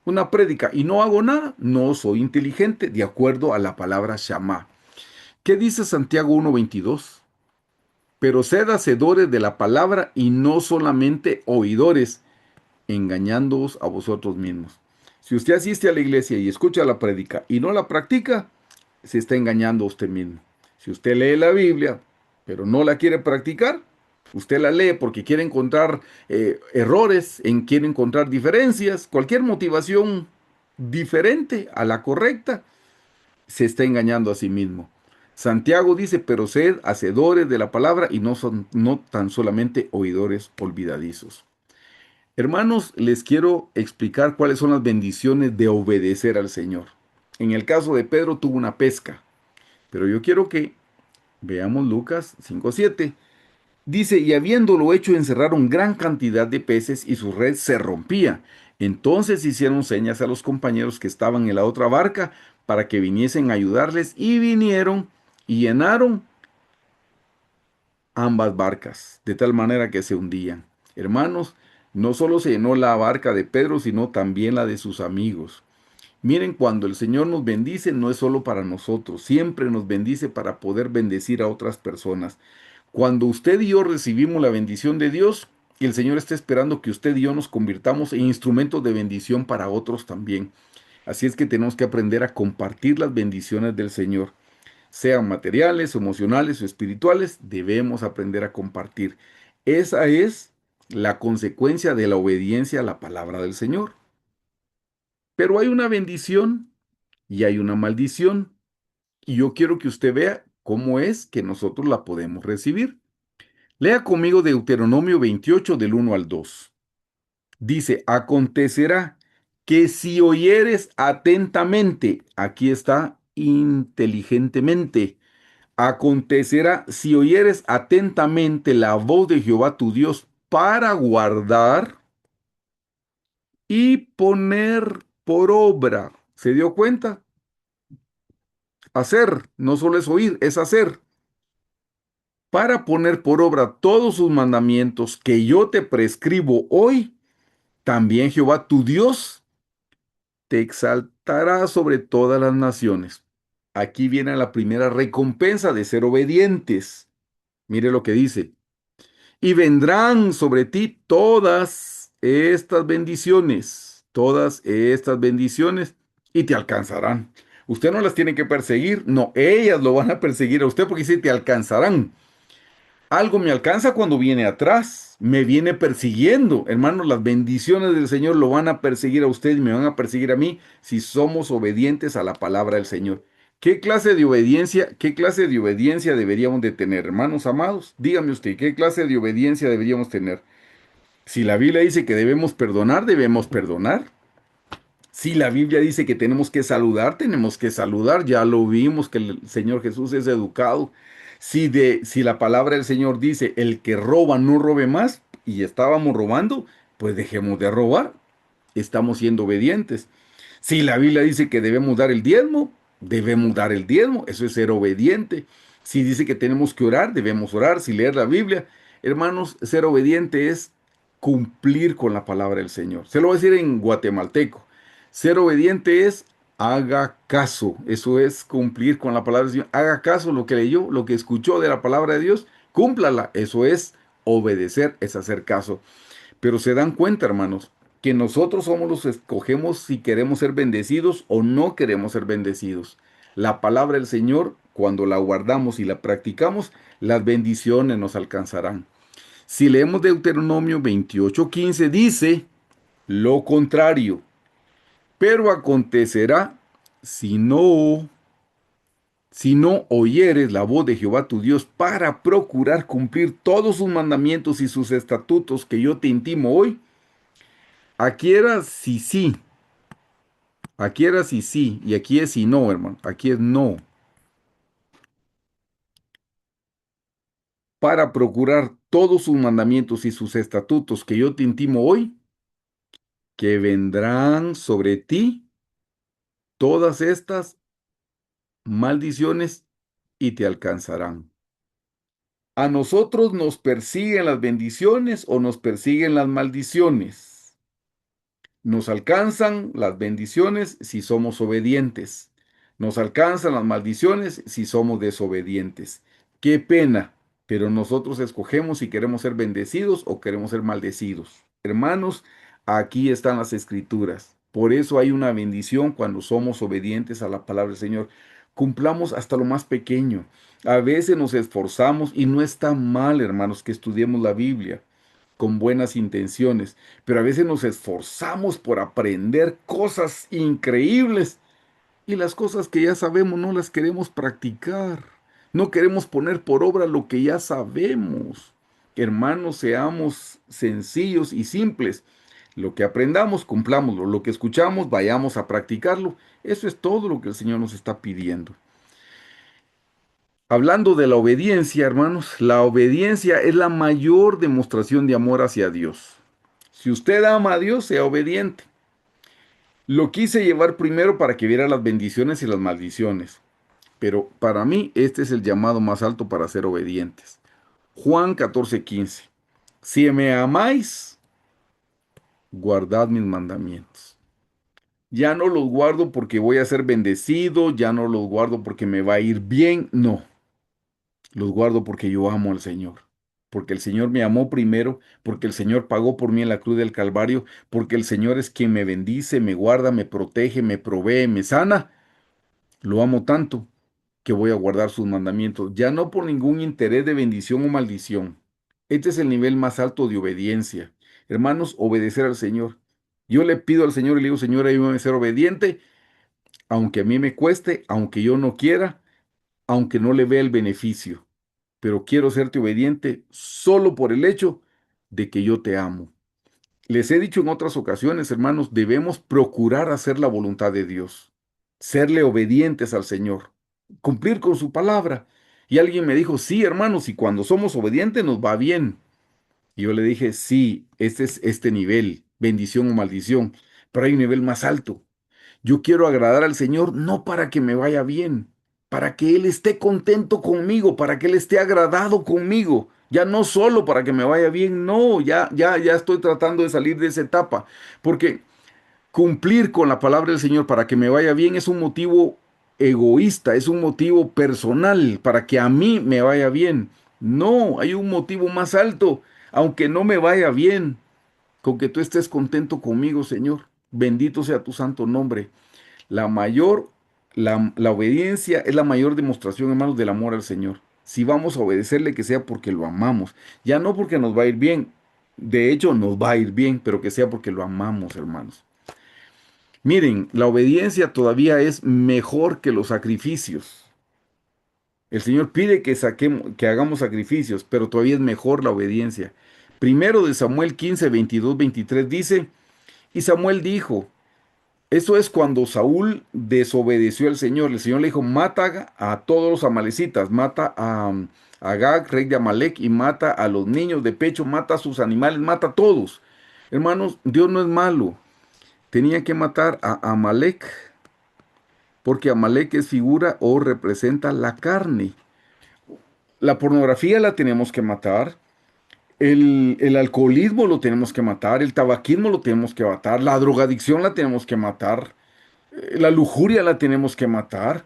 Speaker 1: una prédica y no hago nada, no soy inteligente de acuerdo a la palabra Shama. ¿Qué dice Santiago 1:22? Pero sed hacedores de la palabra y no solamente oidores, engañándoos a vosotros mismos. Si usted asiste a la iglesia y escucha la prédica y no la practica, se está engañando a usted mismo. Si usted lee la Biblia, pero no la quiere practicar, usted la lee porque quiere encontrar errores, quiere encontrar diferencias, cualquier motivación diferente a la correcta, se está engañando a sí mismo. Santiago dice, pero sed hacedores de la palabra y no tan solamente oidores olvidadizos. Hermanos, les quiero explicar cuáles son las bendiciones de obedecer al Señor. En el caso de Pedro tuvo una pesca, pero yo quiero que veamos Lucas 5:7. Dice, y habiéndolo hecho encerraron gran cantidad de peces y su red se rompía. Entonces hicieron señas a los compañeros que estaban en la otra barca para que viniesen a ayudarles y vinieron y llenaron ambas barcas, de tal manera que se hundían. Hermanos, no solo se llenó la barca de Pedro, sino también la de sus amigos. Miren, cuando el Señor nos bendice, no es solo para nosotros, siempre nos bendice para poder bendecir a otras personas. Cuando usted y yo recibimos la bendición de Dios, el Señor está esperando que usted y yo nos convirtamos en instrumentos de bendición para otros también. Así es que tenemos que aprender a compartir las bendiciones del Señor. Sean materiales, emocionales o espirituales, debemos aprender a compartir. Esa es la consecuencia de la obediencia a la palabra del Señor. Pero hay una bendición y hay una maldición. Y yo quiero que usted vea cómo es que nosotros la podemos recibir. Lea conmigo Deuteronomio 28 del 1 al 2. Dice, acontecerá que si oyeres atentamente, aquí está inteligentemente, acontecerá si oyeres atentamente la voz de Jehová tu Dios para guardar y poner por obra. ¿Se dio cuenta? Hacer, no solo es oír, es hacer. Para poner por obra todos sus mandamientos que yo te prescribo hoy, también Jehová tu Dios te exaltará sobre todas las naciones. Aquí viene la primera recompensa de ser obedientes. Mire lo que dice. Y vendrán sobre ti todas estas bendiciones, y te alcanzarán. Usted no las tiene que perseguir, no, ellas lo van a perseguir a usted porque dice te alcanzarán. Algo me alcanza cuando viene atrás, me viene persiguiendo. Hermanos, las bendiciones del Señor lo van a perseguir a usted y me van a perseguir a mí si somos obedientes a la palabra del Señor. Qué clase de obediencia deberíamos de tener, hermanos amados? Dígame usted, ¿qué clase de obediencia deberíamos tener? Si la Biblia dice que debemos perdonar, debemos perdonar. Si la Biblia dice que tenemos que saludar, tenemos que saludar. Ya lo vimos que el Señor Jesús es educado. Si la palabra del Señor dice, el que roba no robe más, y estábamos robando, pues dejemos de robar. Estamos siendo obedientes. Si la Biblia dice que debemos dar el diezmo. Eso es ser obediente. Si dice que tenemos que orar, debemos orar. Si leer la Biblia, hermanos, ser obediente es cumplir con la palabra del Señor. Se lo voy a decir en guatemalteco. Ser obediente es haga caso. Eso es cumplir con la palabra del Señor. Haga caso lo que leyó, lo que escuchó de la palabra de Dios. Cúmplala. Eso es obedecer, es hacer caso. Pero se dan cuenta, hermanos, que nosotros somos los que escogemos si queremos ser bendecidos o no queremos ser bendecidos. La palabra del Señor, cuando la guardamos y la practicamos, las bendiciones nos alcanzarán. Si leemos Deuteronomio 28:15, dice lo contrario. Pero acontecerá si no oyeres la voz de Jehová tu Dios para procurar cumplir todos sus mandamientos y sus estatutos que yo te intimo hoy. Aquí era si sí, aquí era si sí, y aquí es si no, hermano. Aquí es no. Para procurar todos sus mandamientos y sus estatutos que yo te intimo hoy, que vendrán sobre ti todas estas maldiciones y te alcanzarán. ¿A nosotros nos persiguen las bendiciones o nos persiguen las maldiciones? Nos alcanzan las bendiciones si somos obedientes. Nos alcanzan las maldiciones si somos desobedientes. Qué pena, pero nosotros escogemos si queremos ser bendecidos o queremos ser maldecidos. Hermanos, aquí están las escrituras. Por eso hay una bendición cuando somos obedientes a la palabra del Señor. Cumplamos hasta lo más pequeño. A veces nos esforzamos y no está mal, hermanos, que estudiemos la Biblia con buenas intenciones, pero a veces nos esforzamos por aprender cosas increíbles y las cosas que ya sabemos no las queremos practicar. No queremos poner por obra lo que ya sabemos. Hermanos, seamos sencillos y simples. Lo que aprendamos, cumplámoslo. Lo que escuchamos, vayamos a practicarlo. Eso es todo lo que el Señor nos está pidiendo. Hablando de la obediencia, hermanos, la obediencia es la mayor demostración de amor hacia Dios. Si usted ama a Dios, sea obediente. Lo quise llevar primero para que viera las bendiciones y las maldiciones, pero para mí este es el llamado más alto para ser obedientes. Juan 14:15. Si me amáis, guardad mis mandamientos. Ya no los guardo porque voy a ser bendecido, ya no los guardo porque me va a ir bien, no. Los guardo porque yo amo al Señor. Porque el Señor me amó primero, porque el Señor pagó por mí en la cruz del Calvario, porque el Señor es quien me bendice, me guarda, me protege, me provee, me sana. Lo amo tanto que voy a guardar sus mandamientos, ya no por ningún interés de bendición o maldición. Este es el nivel más alto de obediencia. Hermanos, obedecer al Señor. Yo le pido al Señor y le digo, Señor, ayúdame a ser obediente, aunque a mí me cueste, aunque yo no quiera, aunque no le vea el beneficio. Pero quiero serte obediente solo por el hecho de que yo te amo. Les he dicho en otras ocasiones, hermanos, debemos procurar hacer la voluntad de Dios, serle obedientes al Señor, cumplir con su palabra. Y alguien me dijo, sí, hermanos, y cuando somos obedientes nos va bien. Y yo le dije, sí, este es este nivel, bendición o maldición, pero hay un nivel más alto. Yo quiero agradar al Señor no para que me vaya bien, para que Él esté contento conmigo, para que Él esté agradado conmigo. Ya no solo para que me vaya bien, no, ya estoy tratando de salir de esa etapa, porque cumplir con la palabra del Señor para que me vaya bien es un motivo egoísta, es un motivo personal, para que a mí me vaya bien. No, hay un motivo más alto, aunque no me vaya bien, con que tú estés contento conmigo, Señor. Bendito sea tu santo nombre. La mayor, la obediencia es la mayor demostración, hermanos, del amor al Señor. Si vamos a obedecerle, que sea porque lo amamos, ya no porque nos va a ir bien. De hecho, nos va a ir bien, pero que sea porque lo amamos, hermanos. Miren, la obediencia todavía es mejor que los sacrificios. El Señor pide que saquemos, que hagamos sacrificios, pero todavía es mejor la obediencia. Primero de Samuel 15, 22, 23 dice, y Samuel dijo, eso es cuando Saúl desobedeció al Señor. El Señor le dijo, mata a todos los amalecitas, mata a Agag, rey de Amalek, y mata a los niños de pecho, mata a sus animales, mata a todos. Hermanos, Dios no es malo. Tenía que matar a Amalek, porque Amalek es figura o representa la carne. La pornografía la tenemos que matar. El alcoholismo lo tenemos que matar, el tabaquismo lo tenemos que matar, la drogadicción la tenemos que matar, la lujuria la tenemos que matar,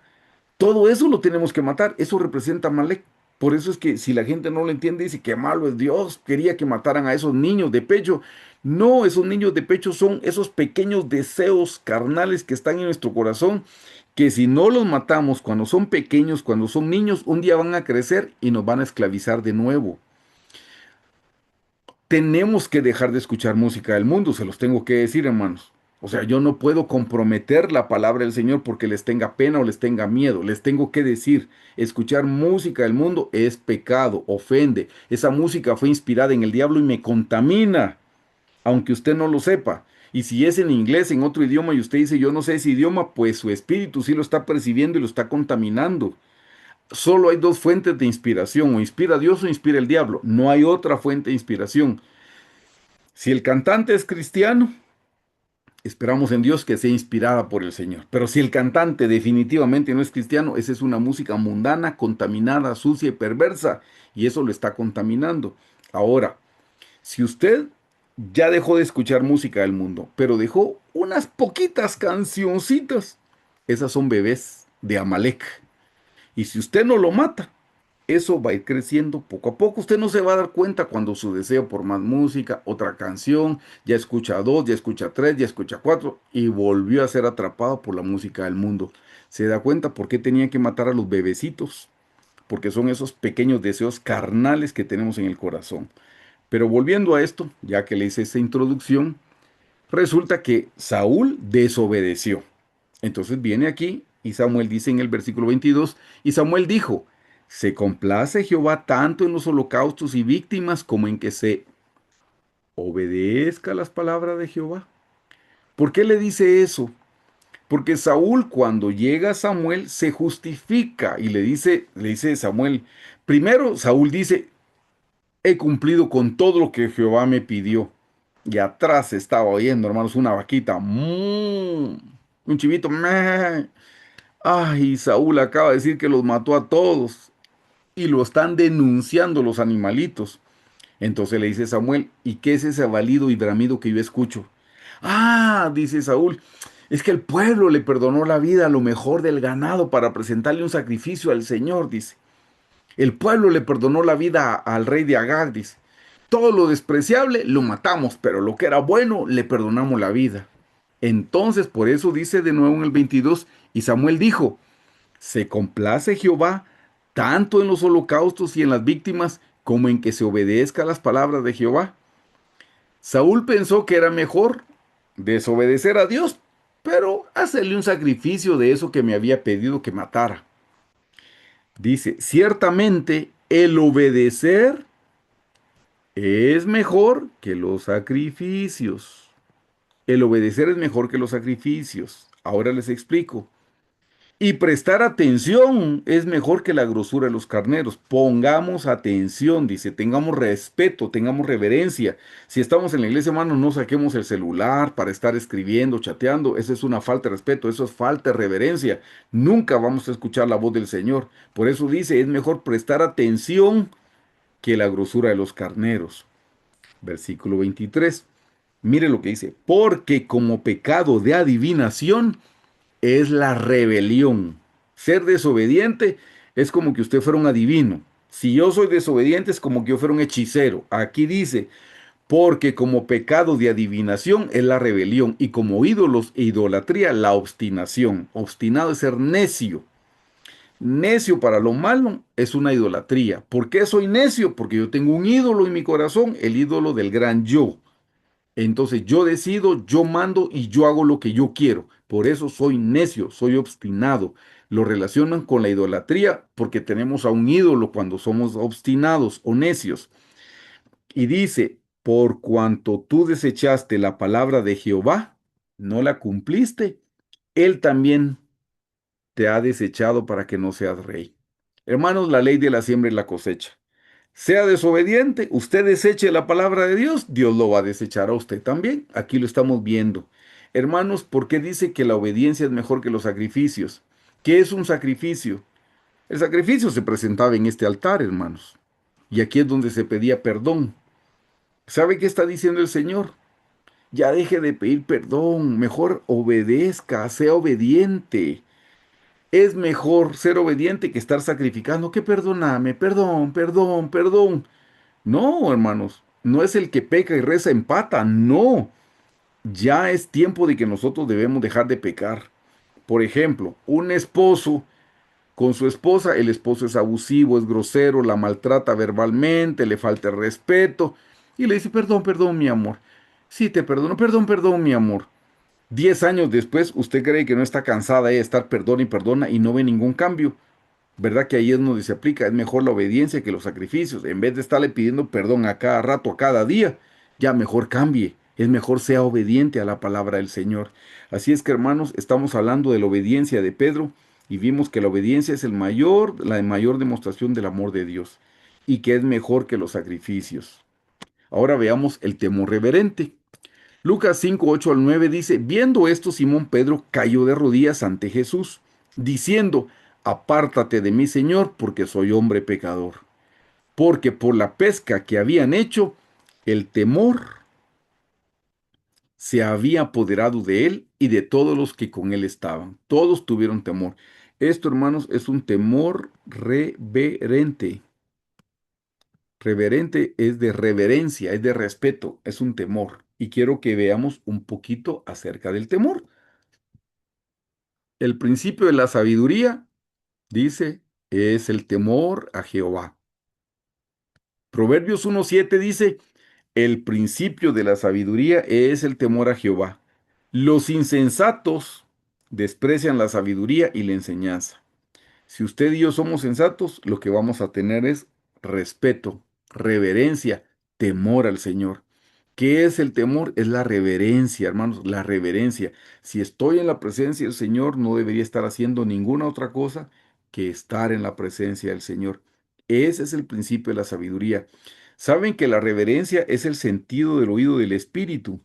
Speaker 1: todo eso lo tenemos que matar, eso representa Malek. Por eso es que si la gente no lo entiende, dice que malo es Dios, quería que mataran a esos niños de pecho. No, esos niños de pecho son esos pequeños deseos carnales que están en nuestro corazón, que si no los matamos cuando son pequeños, cuando son niños, un día van a crecer y nos van a esclavizar de nuevo. Tenemos que dejar de escuchar música del mundo, se los tengo que decir, hermanos. O sea, yo no puedo comprometer la palabra del Señor porque les tenga pena o les tenga miedo. Les tengo que decir, escuchar música del mundo es pecado, ofende. Esa música fue inspirada en el diablo y me contamina, aunque usted no lo sepa. Y si es en inglés, en otro idioma, y usted dice, yo no sé ese idioma, pues su espíritu sí lo está percibiendo y lo está contaminando. Solo hay dos fuentes de inspiración, o inspira Dios o inspira el diablo. No hay otra fuente de inspiración. Si el cantante es cristiano, esperamos en Dios que sea inspirada por el Señor. Pero si el cantante definitivamente no es cristiano, esa es una música mundana, contaminada, sucia y perversa, y eso lo está contaminando. Ahora, si usted ya dejó de escuchar música del mundo, pero dejó unas poquitas cancioncitas, esas son bebés de Amalek. Y si usted no lo mata, eso va a ir creciendo poco a poco. Usted no se va a dar cuenta cuando su deseo por más música, otra canción, ya escucha dos, ya escucha tres, ya escucha cuatro y volvió a ser atrapado por la música del mundo. Se da cuenta por qué tenía que matar a los bebecitos, porque son esos pequeños deseos carnales que tenemos en el corazón. Pero volviendo a esto, ya que le hice esta introducción, resulta que Saúl desobedeció. Entonces viene aquí y Samuel dice en el versículo 22, y Samuel dijo, se complace Jehová tanto en los holocaustos y víctimas como en que se obedezca las palabras de Jehová. ¿Por qué le dice eso? Porque Saúl cuando llega a Samuel se justifica y le dice Samuel, primero Saúl dice, he cumplido con todo lo que Jehová me pidió. Y atrás estaba oyendo, hermanos, una vaquita, un chivito, ¡meh! Ay, Saúl acaba de decir que los mató a todos y lo están denunciando los animalitos. Entonces le dice Samuel, ¿y qué es ese balido y bramido que yo escucho? Ah, dice Saúl, es que el pueblo le perdonó la vida a lo mejor del ganado para presentarle un sacrificio al Señor, dice. El pueblo le perdonó la vida al rey de Agag, dice. Todo lo despreciable lo matamos, pero lo que era bueno le perdonamos la vida. Entonces, por eso dice de nuevo en el 22, y Samuel dijo, se complace Jehová tanto en los holocaustos y en las víctimas como en que se obedezca las palabras de Jehová. Saúl pensó que era mejor desobedecer a Dios, pero hacerle un sacrificio de eso que me había pedido que matara. Dice, ciertamente el obedecer es mejor que los sacrificios. El obedecer es mejor que los sacrificios. Ahora les explico. Y prestar atención es mejor que la grosura de los carneros. Pongamos atención, dice, tengamos respeto, tengamos reverencia. Si estamos en la iglesia, hermano, no saquemos el celular para estar escribiendo, chateando. Eso es una falta de respeto, eso es falta de reverencia. Nunca vamos a escuchar la voz del Señor. Por eso dice, es mejor prestar atención que la grosura de los carneros. Versículo 23. Mire lo que dice, porque como pecado de adivinación, es la rebelión. Ser desobediente es como que usted fuera un adivino. Si yo soy desobediente es como que yo fuera un hechicero. Aquí dice, porque como pecado de adivinación es la rebelión y como ídolos e idolatría la obstinación. Obstinado es ser necio. Necio para lo malo es una idolatría. ¿Por qué soy necio? Porque yo tengo un ídolo en mi corazón, el ídolo del gran yo. Entonces yo decido, yo mando y yo hago lo que yo quiero. Por eso soy necio, soy obstinado. Lo relacionan con la idolatría porque tenemos a un ídolo cuando somos obstinados o necios. Y dice, por cuanto tú desechaste la palabra de Jehová, no la cumpliste, él también te ha desechado para que no seas rey. Hermanos, la ley de la siembra y la cosecha. Sea desobediente, usted deseche la palabra de Dios, Dios lo va a desechar a usted también. Aquí lo estamos viendo. Hermanos, ¿por qué dice que la obediencia es mejor que los sacrificios? ¿Qué es un sacrificio? El sacrificio se presentaba en este altar, hermanos. Y aquí es donde se pedía perdón. ¿Sabe qué está diciendo el Señor? Ya deje de pedir perdón, mejor obedezca, sea obediente. Es mejor ser obediente que estar sacrificando, que perdóname, perdón, perdón, perdón. No, hermanos, no es el que peca y reza empata, no. Ya es tiempo de que nosotros debemos dejar de pecar. Por ejemplo, un esposo con su esposa, el esposo es abusivo, es grosero, la maltrata verbalmente, le falta el respeto y le dice, perdón, perdón, mi amor. Sí, te perdono, perdón, perdón, mi amor. 10 años después, usted cree que no está cansada de estar perdona y no ve ningún cambio. ¿Verdad que ahí es donde se aplica? Es mejor la obediencia que los sacrificios. En vez de estarle pidiendo perdón a cada rato, a cada día, ya mejor cambie. Es mejor sea obediente a la palabra del Señor. Así es que, hermanos, estamos hablando de la obediencia de Pedro y vimos que la obediencia es la mayor demostración del amor de Dios y que es mejor que los sacrificios. Ahora veamos el temor reverente. Lucas 5, 8 al 9 dice, viendo esto, Simón Pedro cayó de rodillas ante Jesús, diciendo, apártate de mí, Señor, porque soy hombre pecador. Porque por la pesca que habían hecho, el temor se había apoderado de él y de todos los que con él estaban. Todos tuvieron temor. Esto, hermanos, es un temor reverente. Reverente es de reverencia, es de respeto, es un temor. Y quiero que veamos un poquito acerca del temor. El principio de la sabiduría, dice, es el temor a Jehová. Proverbios 1:7 dice, el principio de la sabiduría es el temor a Jehová. Los insensatos desprecian la sabiduría y la enseñanza. Si usted y yo somos sensatos, lo que vamos a tener es respeto, reverencia, temor al Señor. ¿Qué es el temor? Es la reverencia, hermanos, la reverencia. Si estoy en la presencia del Señor, no debería estar haciendo ninguna otra cosa que estar en la presencia del Señor. Ese es el principio de la sabiduría. Saben que la reverencia es el sentido del oído del Espíritu.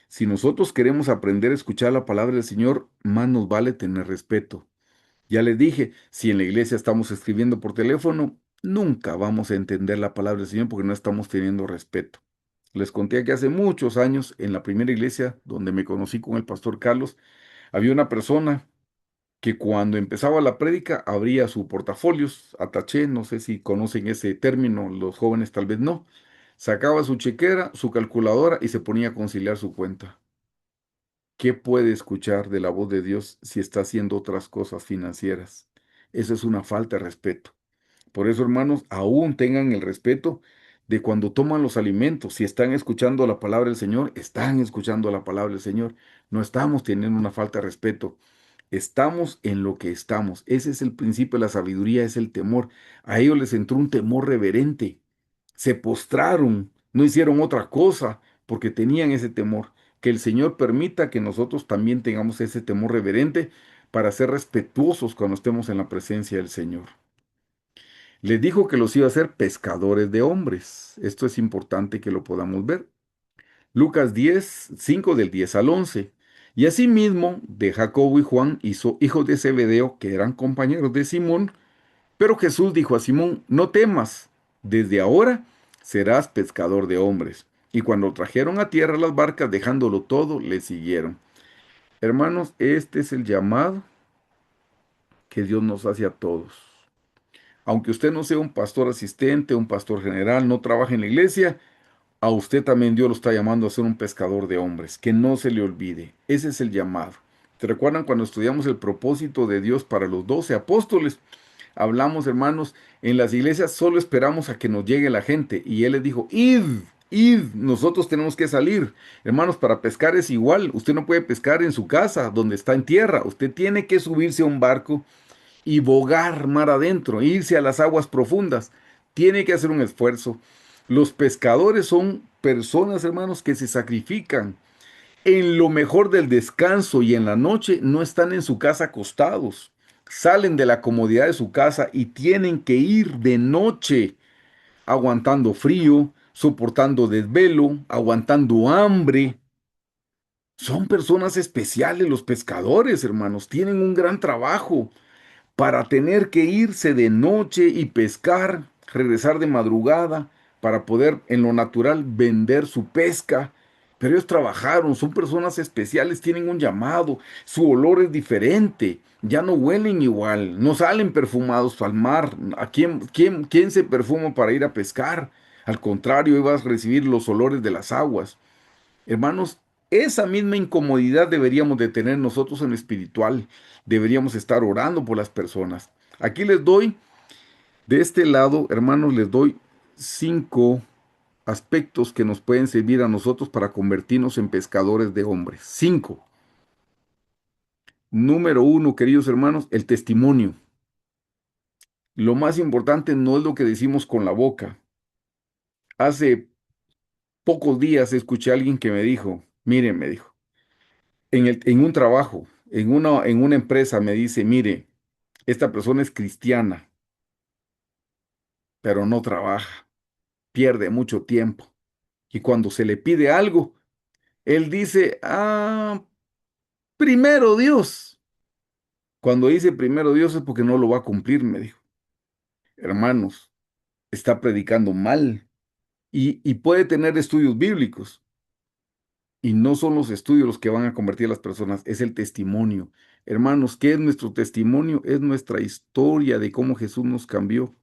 Speaker 1: Si nosotros queremos aprender a escuchar la palabra del Señor, más nos vale tener respeto. Ya les dije, si en la iglesia estamos escribiendo por teléfono, nunca vamos a entender la palabra del Señor porque no estamos teniendo respeto. Les conté que hace muchos años, en la primera iglesia donde me conocí con el pastor Carlos, había una persona que cuando empezaba la prédica abría su portafolios, ataché, no sé si conocen ese término, los jóvenes tal vez no, sacaba su chequera, su calculadora y se ponía a conciliar su cuenta. ¿Qué puede escuchar de la voz de Dios si está haciendo otras cosas financieras? Eso es una falta de respeto. Por eso, hermanos, aún tengan el respeto de cuando toman los alimentos. Si están escuchando la palabra del Señor, están escuchando la palabra del Señor. No estamos teniendo una falta de respeto. Estamos en lo que estamos. Ese es el principio de la sabiduría, es el temor. A ellos les entró un temor reverente. Se postraron, no hicieron otra cosa porque tenían ese temor. Que el Señor permita que nosotros también tengamos ese temor reverente para ser respetuosos cuando estemos en la presencia del Señor. Les dijo que los iba a hacer pescadores de hombres. Esto es importante que lo podamos ver. Lucas 10, 5 del 10 al 11. Y asimismo, de Jacobo y Juan hizo hijos de Zebedeo, que eran compañeros de Simón. Pero Jesús dijo a Simón, no temas, desde ahora serás pescador de hombres. Y cuando trajeron a tierra las barcas, dejándolo todo, le siguieron. Hermanos, este es el llamado que Dios nos hace a todos. Aunque usted no sea un pastor asistente, un pastor general, no trabaje en la iglesia, a usted también Dios lo está llamando a ser un pescador de hombres, que no se le olvide. Ese es el llamado. ¿Se recuerdan cuando estudiamos el propósito de Dios para los 12 apóstoles? Hablamos, hermanos, en las iglesias solo esperamos a que nos llegue la gente y Él les dijo, id, id, nosotros tenemos que salir. Hermanos, para pescar es igual. Usted no puede pescar en su casa, donde está en tierra. Usted tiene que subirse a un barco y bogar mar adentro, irse a las aguas profundas. Tiene que hacer un esfuerzo. Los pescadores son personas, hermanos, que se sacrifican. En lo mejor del descanso y en la noche no están en su casa acostados. Salen de la comodidad de su casa y tienen que ir de noche, aguantando frío, soportando desvelo, aguantando hambre. Son personas especiales los pescadores, hermanos. Tienen un gran trabajo para tener que irse de noche y pescar, regresar de madrugada, para poder en lo natural vender su pesca. Pero ellos trabajaron, son personas especiales, tienen un llamado, su olor es diferente, ya no huelen igual, no salen perfumados al mar. ¿A quién se perfuma para ir a pescar? Al contrario, ibas a recibir los olores de las aguas. Hermanos, esa misma incomodidad deberíamos de tener nosotros en lo espiritual. Deberíamos estar orando por las personas. Aquí les doy, de este lado, hermanos, les doy 5 aspectos que nos pueden servir a nosotros para convertirnos en pescadores de hombres. 5. Número 1, queridos hermanos, el testimonio. Lo más importante no es lo que decimos con la boca. Hace pocos días escuché a alguien que me dijo, miren, me dijo, en un trabajo, en una empresa, me dice, mire, esta persona es cristiana, pero no trabaja, pierde mucho tiempo. Y cuando se le pide algo, él dice, primero Dios. Cuando dice primero Dios es porque no lo va a cumplir, me dijo. Hermanos, está predicando mal y puede tener estudios bíblicos. Y no son los estudios los que van a convertir a las personas, es el testimonio. Hermanos, ¿qué es nuestro testimonio? Es nuestra historia de cómo Jesús nos cambió.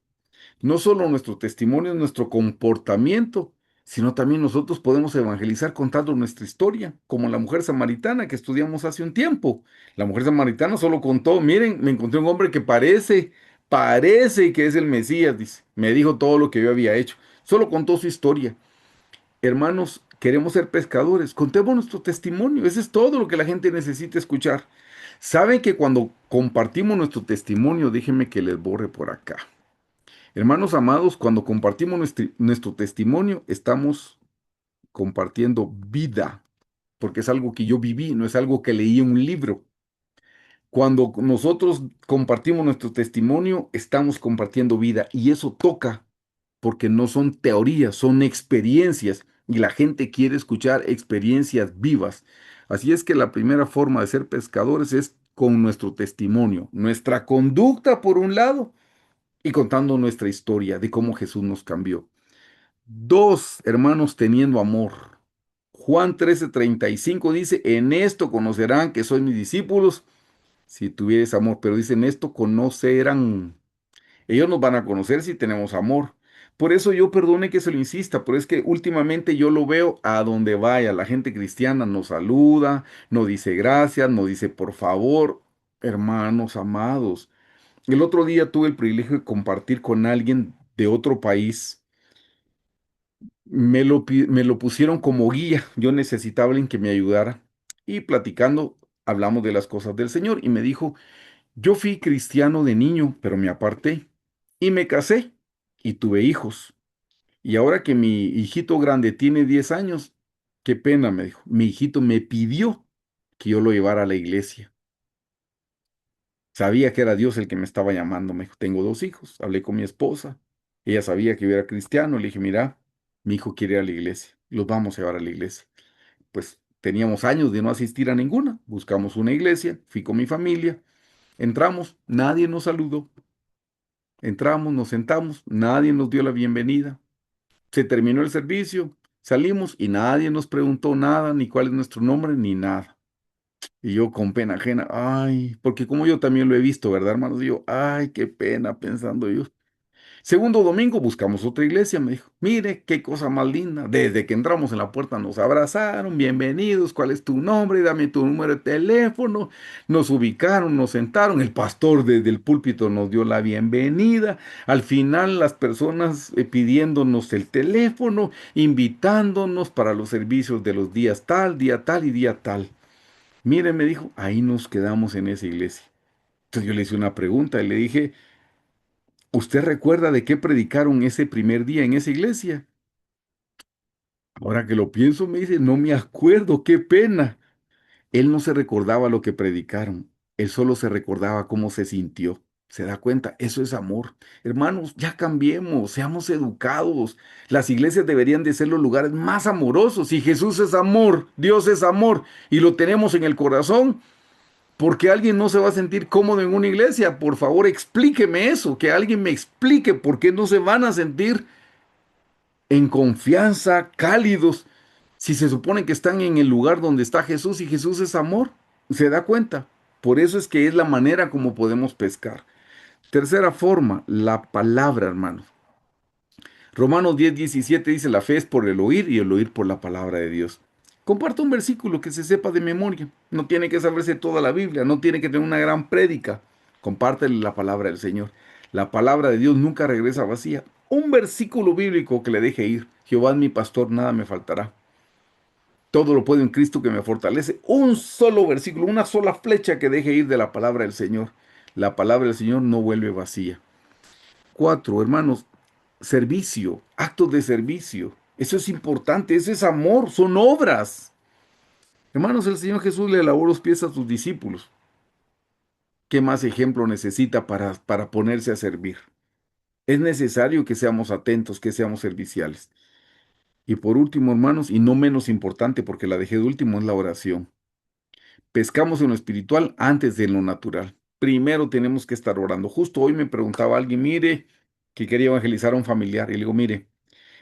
Speaker 1: No solo nuestro testimonio, nuestro comportamiento, sino también nosotros podemos evangelizar contando nuestra historia, como la mujer samaritana que estudiamos hace un tiempo. La mujer samaritana solo contó, miren, me encontré un hombre que parece que es el Mesías, dice. Me dijo todo lo que yo había hecho. Solo contó su historia. Hermanos, queremos ser pescadores, contemos nuestro testimonio. Eso es todo lo que la gente necesita escuchar. Saben que cuando compartimos nuestro testimonio, déjenme que les borre por acá. Hermanos amados, cuando compartimos nuestro testimonio, estamos compartiendo vida, porque es algo que yo viví, no es algo que leí en un libro. Cuando nosotros compartimos nuestro testimonio, estamos compartiendo vida y eso toca, porque no son teorías, son experiencias y la gente quiere escuchar experiencias vivas. Así es que la primera forma de ser pescadores es con nuestro testimonio, nuestra conducta por un lado y contando nuestra historia de cómo Jesús nos cambió. 2 hermanos teniendo amor. Juan 13:35 dice, en esto conocerán que sois mis discípulos, si tuvieres amor, pero dice, en esto conocerán. Ellos nos van a conocer si tenemos amor. Por eso yo perdone que se lo insista, pero es que últimamente yo lo veo a donde vaya. La gente cristiana nos saluda, nos dice gracias, nos dice por favor, hermanos amados. El otro día tuve el privilegio de compartir con alguien de otro país Me lo pusieron como guía. Yo necesitaba alguien que me ayudara. Y platicando, hablamos de las cosas del Señor. Y me dijo, yo fui cristiano de niño, pero me aparté. Y me casé. Y tuve hijos. Y ahora que mi hijito grande tiene 10 años, qué pena, me dijo. Mi hijito me pidió que yo lo llevara a la iglesia. Sabía que era Dios el que me estaba llamando. Me dijo, tengo 2 hijos. Hablé con mi esposa. Ella sabía que yo era cristiano. Le dije, mira, mi hijo quiere ir a la iglesia. Los vamos a llevar a la iglesia. Pues teníamos años de no asistir a ninguna. Buscamos una iglesia. Fui con mi familia. Entramos. Nadie nos saludó. Entramos, nos sentamos. Nadie nos dio la bienvenida. Se terminó el servicio. Salimos y nadie nos preguntó nada, ni cuál es nuestro nombre, ni nada. Y yo con pena ajena, ay, porque como yo también lo he visto, ¿verdad, hermanos? Y yo, ay, qué pena pensando yo. Segundo domingo buscamos otra iglesia, me dijo, mire, qué cosa más linda. Desde que entramos en la puerta nos abrazaron, bienvenidos, ¿cuál es tu nombre? Dame tu número de teléfono. Nos ubicaron, nos sentaron, el pastor desde el púlpito nos dio la bienvenida. Al final las personas pidiéndonos el teléfono, invitándonos para los servicios de los días tal, día tal y día tal. Mire, me dijo, ahí nos quedamos en esa iglesia. Entonces yo le hice una pregunta y le dije, ¿usted recuerda de qué predicaron ese primer día en esa iglesia? Ahora que lo pienso, me dice, no me acuerdo, qué pena. Él no se recordaba lo que predicaron, él solo se recordaba cómo se sintió. ¿Se da cuenta? Eso es amor. Hermanos, ya cambiemos, seamos educados. Las iglesias deberían de ser los lugares más amorosos. Si Jesús es amor, Dios es amor y lo tenemos en el corazón, porque alguien no se va a sentir cómodo en una iglesia. Por favor, explíqueme eso, que alguien me explique por qué no se van a sentir en confianza, cálidos, si se supone que están en el lugar donde está Jesús y Jesús es amor. ¿Se da cuenta? Por eso es que es la manera como podemos pescar. Tercera forma, la palabra, hermanos. Romanos 10:17 dice, la fe es por el oír y el oír por la palabra de Dios. Comparta un versículo que se sepa de memoria. No tiene que saberse toda la Biblia, no tiene que tener una gran prédica. Compártele la palabra del Señor. La palabra de Dios nunca regresa vacía. Un versículo bíblico que le deje ir. Jehová es mi pastor, nada me faltará. Todo lo puedo en Cristo que me fortalece. Un solo versículo, una sola flecha que deje ir de la palabra del Señor. La palabra del Señor no vuelve vacía. Cuatro, hermanos, servicio, actos de servicio. Eso es importante, eso es amor, son obras. Hermanos, el Señor Jesús le lavó los pies a sus discípulos. ¿Qué más ejemplo necesita para ponerse a servir? Es necesario que seamos atentos, que seamos serviciales. Y por último, hermanos, y no menos importante, porque la dejé de último, es la oración. Pescamos en lo espiritual antes de lo natural. Primero tenemos que estar orando. Justo hoy me preguntaba alguien, mire, que quería evangelizar a un familiar. Y le digo, mire,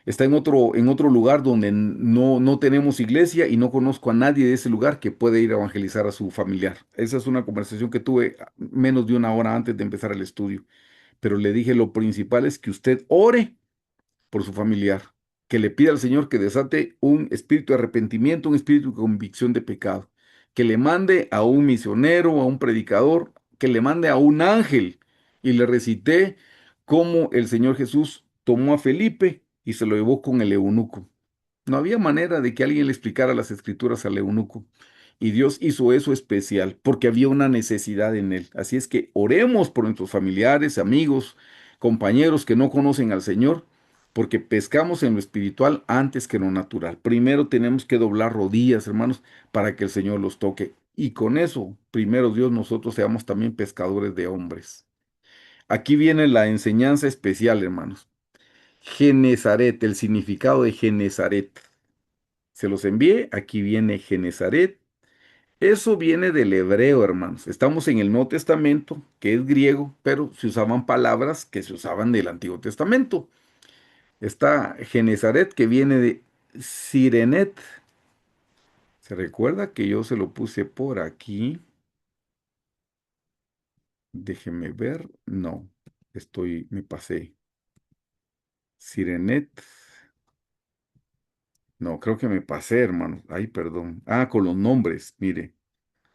Speaker 1: está en otro lugar donde no tenemos iglesia y no conozco a nadie de ese lugar que pueda ir a evangelizar a su familiar. Esa es una conversación que tuve menos de una hora antes de empezar el estudio. Pero le dije, lo principal es que usted ore por su familiar, que le pida al Señor que desate un espíritu de arrepentimiento, un espíritu de convicción de pecado, que le mande a un misionero, a un predicador, que le mande a un ángel. Y le recité cómo el Señor Jesús tomó a Felipe y se lo llevó con el eunuco. No había manera de que alguien le explicara las escrituras al eunuco. Y Dios hizo eso especial porque había una necesidad en él. Así es que oremos por nuestros familiares, amigos, compañeros que no conocen al Señor, porque pescamos en lo espiritual antes que en lo natural. Primero tenemos que doblar rodillas, hermanos, para que el Señor los toque. Y con eso, primero Dios, nosotros seamos también pescadores de hombres. Aquí viene la enseñanza especial, hermanos. Genezaret, el significado de Genezaret. Se los envié, aquí viene Genezaret. Eso viene del hebreo, hermanos. Estamos en el Nuevo Testamento, que es griego, pero se usaban palabras que se usaban del Antiguo Testamento. Está Genezaret, que viene de Sirenet. ¿Se recuerda que yo se lo puse por aquí? Déjeme ver. No, me pasé. Sirenet. No, creo que me pasé, hermanos. Ay, perdón. Ah, con los nombres. Mire,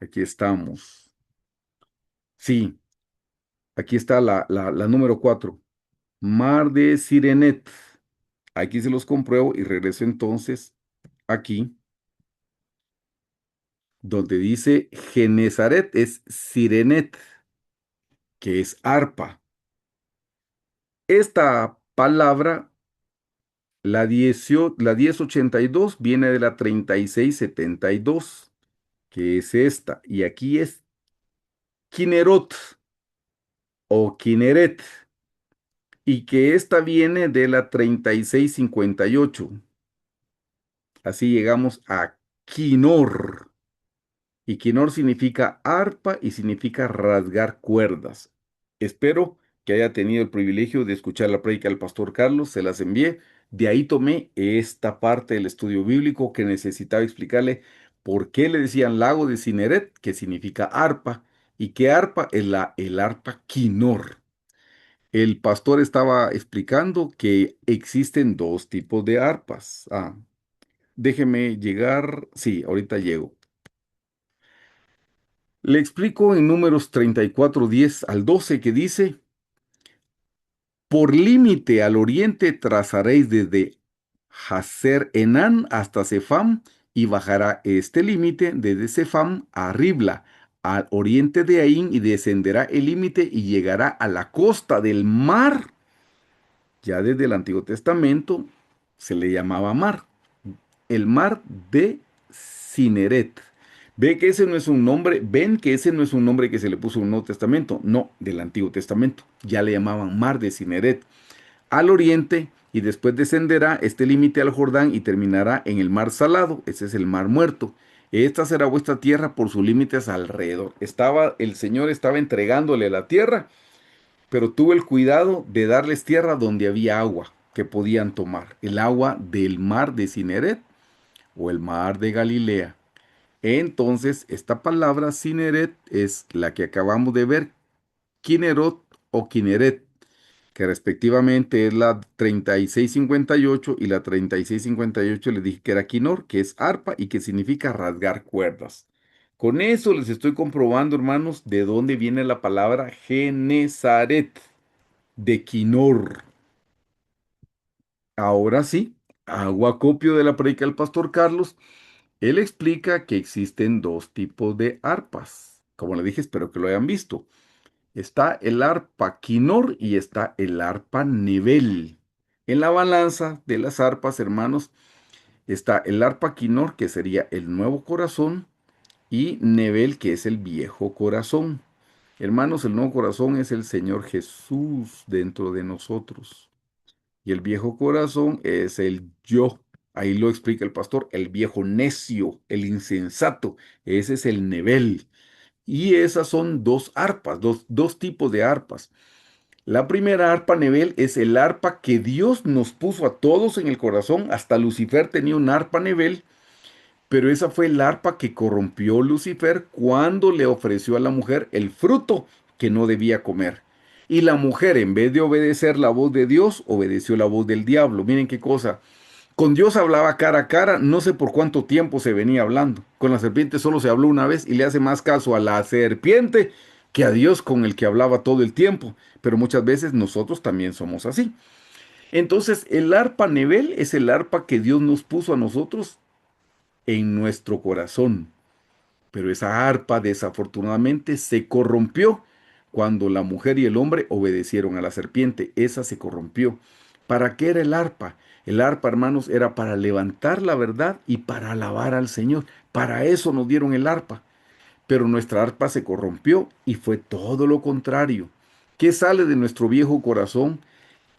Speaker 1: aquí estamos. Sí, aquí está la número 4. Mar de Sirenet. Aquí se los compruebo y regreso entonces aquí, donde dice Genezaret es Sirenet, que es arpa. Esta palabra, la 1082, viene de la 3672, que es esta. Y aquí es Kinerot o Kineret, y que esta viene de la 3658. Así llegamos a Kinor. Y quinor significa arpa y significa rasgar cuerdas. Espero que haya tenido el privilegio de escuchar la prédica del pastor Carlos, se las envié. De ahí tomé esta parte del estudio bíblico que necesitaba explicarle por qué le decían lago de Cineret, que significa arpa, y qué arpa es el arpa quinor. El pastor estaba explicando que existen dos tipos de arpas. Déjeme llegar. Sí, ahorita llego. Le explico en Números 34:10 al 12 que dice, por límite al oriente trazaréis desde Haser Enán hasta Sefam, y bajará este límite desde Sefam a Ribla, al oriente de Ain, y descenderá el límite y llegará a la costa del mar. Ya desde el Antiguo Testamento se le llamaba mar, el mar de Cineret. Ve que ese no es un nombre, ven que ese no es un nombre que se le puso en el Nuevo Testamento, no, del Antiguo Testamento. Ya le llamaban mar de Cineret. Al oriente, y después descenderá este límite al Jordán y terminará en el mar salado, ese es el mar muerto. Esta será vuestra tierra por sus límites alrededor. El Señor estaba entregándole la tierra, pero tuvo el cuidado de darles tierra donde había agua que podían tomar, el agua del mar de Cineret o el mar de Galilea. Entonces, esta palabra Cineret es la que acabamos de ver, Kinerot o Kineret, que respectivamente es la 3658 y la 3658 le dije que era Kinor, que es arpa y que significa rasgar cuerdas. Con eso les estoy comprobando, hermanos, de dónde viene la palabra Genezaret, de Kinor. Ahora sí, hago acopio de la predica del pastor Carlos. Él explica que existen dos tipos de arpas. Como le dije, espero que lo hayan visto. Está el arpa quinor y está el arpa nivel. En la balanza de las arpas, hermanos, está el arpa quinor, que sería el nuevo corazón, y nivel, que es el viejo corazón. Hermanos, el nuevo corazón es el Señor Jesús dentro de nosotros. Y el viejo corazón es el yo. Ahí lo explica el pastor, el viejo necio, el insensato. Ese es el nivel. Y esas son dos arpas, dos tipos de arpas. La primera arpa Nebel es el arpa que Dios nos puso a todos en el corazón. Hasta Lucifer tenía un arpa Nebel, pero esa fue el arpa que corrompió Lucifer cuando le ofreció a la mujer el fruto que no debía comer. Y la mujer, en vez de obedecer la voz de Dios, obedeció la voz del diablo. Miren qué cosa. Con Dios hablaba cara a cara, no sé por cuánto tiempo se venía hablando. Con la serpiente solo se habló una vez y le hace más caso a la serpiente que a Dios, con el que hablaba todo el tiempo. Pero muchas veces nosotros también somos así. Entonces, el arpa Nebel es el arpa que Dios nos puso a nosotros en nuestro corazón. Pero esa arpa desafortunadamente se corrompió cuando la mujer y el hombre obedecieron a la serpiente. Esa se corrompió. ¿Para qué era el arpa? El arpa, hermanos, era para levantar la verdad y para alabar al Señor. Para eso nos dieron el arpa. Pero nuestra arpa se corrompió y fue todo lo contrario. ¿Qué sale de nuestro viejo corazón?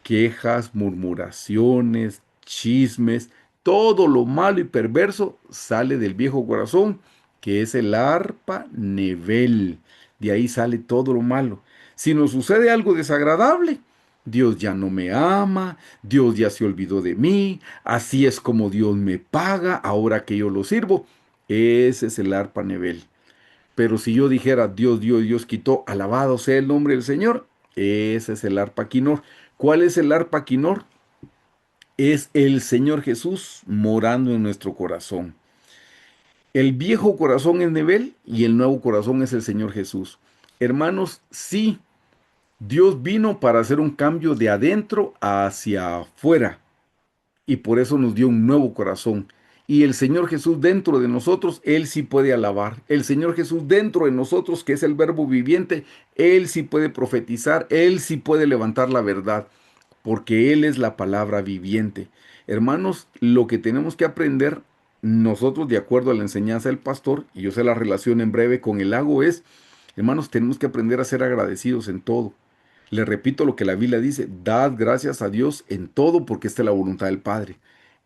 Speaker 1: Quejas, murmuraciones, chismes, todo lo malo y perverso sale del viejo corazón, que es el arpa Nebel. De ahí sale todo lo malo. Si nos sucede algo desagradable, Dios ya no me ama, Dios ya se olvidó de mí, así es como Dios me paga ahora que yo lo sirvo. Ese es el arpa Nebel. Pero si yo dijera Dios dio, Dios quitó, alabado sea el nombre del Señor, ese es el arpa quinor. ¿Cuál es el arpa quinor? Es el Señor Jesús morando en nuestro corazón. El viejo corazón es Nebel y el nuevo corazón es el Señor Jesús. Hermanos, sí, Dios vino para hacer un cambio de adentro hacia afuera. y por eso nos dio un nuevo corazón. Y el Señor Jesús dentro de nosotros, Él sí puede alabar. El Señor Jesús dentro de nosotros, que es el verbo viviente, Él sí puede profetizar, Él sí puede levantar la verdad, porque Él es la palabra viviente. Hermanos, lo que tenemos que aprender nosotros, de acuerdo a la enseñanza del pastor, y yo sé la relación en breve con el lago, es, hermanos, tenemos que aprender a ser agradecidos en todo. Le repito lo que la Biblia dice, dad gracias a Dios en todo porque esta es la voluntad del Padre.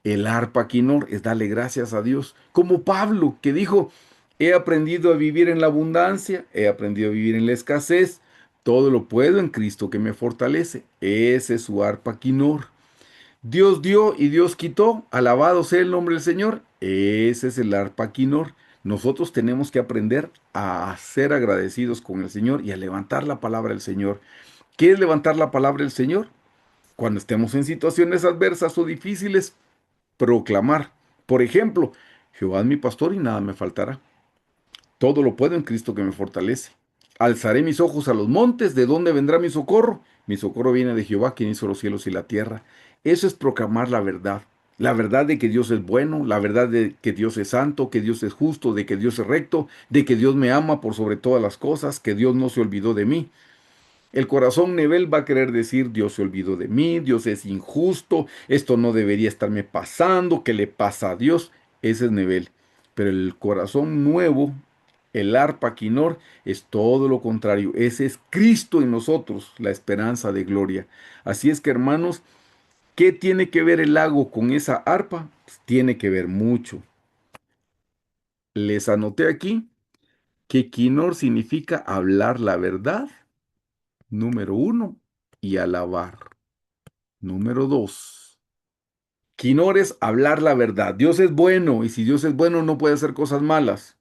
Speaker 1: El arpa quinor es darle gracias a Dios, como Pablo que dijo, he aprendido a vivir en la abundancia, he aprendido a vivir en la escasez, todo lo puedo en Cristo que me fortalece. Ese es su arpa quinor. Dios dio y Dios quitó, alabado sea el nombre del Señor. Ese es el arpa quinor. Nosotros tenemos que aprender a ser agradecidos con el Señor y a levantar la palabra del Señor. ¿Qué es levantar la palabra del Señor? Cuando estemos en situaciones adversas o difíciles, proclamar. Por ejemplo, Jehová es mi pastor y nada me faltará. Todo lo puedo en Cristo que me fortalece. Alzaré mis ojos a los montes, ¿de dónde vendrá mi socorro? Mi socorro viene de Jehová, quien hizo los cielos y la tierra. Eso es proclamar la verdad de que Dios es bueno, la verdad de que Dios es santo, que Dios es justo, de que Dios es recto, de que Dios me ama por sobre todas las cosas, que Dios no se olvidó de mí. El corazón Nebel va a querer decir, Dios se olvidó de mí, Dios es injusto, esto no debería estarme pasando, ¿qué le pasa a Dios? Ese es Nebel. Pero el corazón nuevo, el arpa quinor, es todo lo contrario. Ese es Cristo en nosotros, la esperanza de gloria. Así es que, hermanos, ¿qué tiene que ver el lago con esa arpa? Pues tiene que ver mucho. Les anoté aquí que quinor significa hablar la verdad, número uno, y alabar. Número dos, quinor es hablar la verdad. Dios es bueno y si Dios es bueno no puede hacer cosas malas.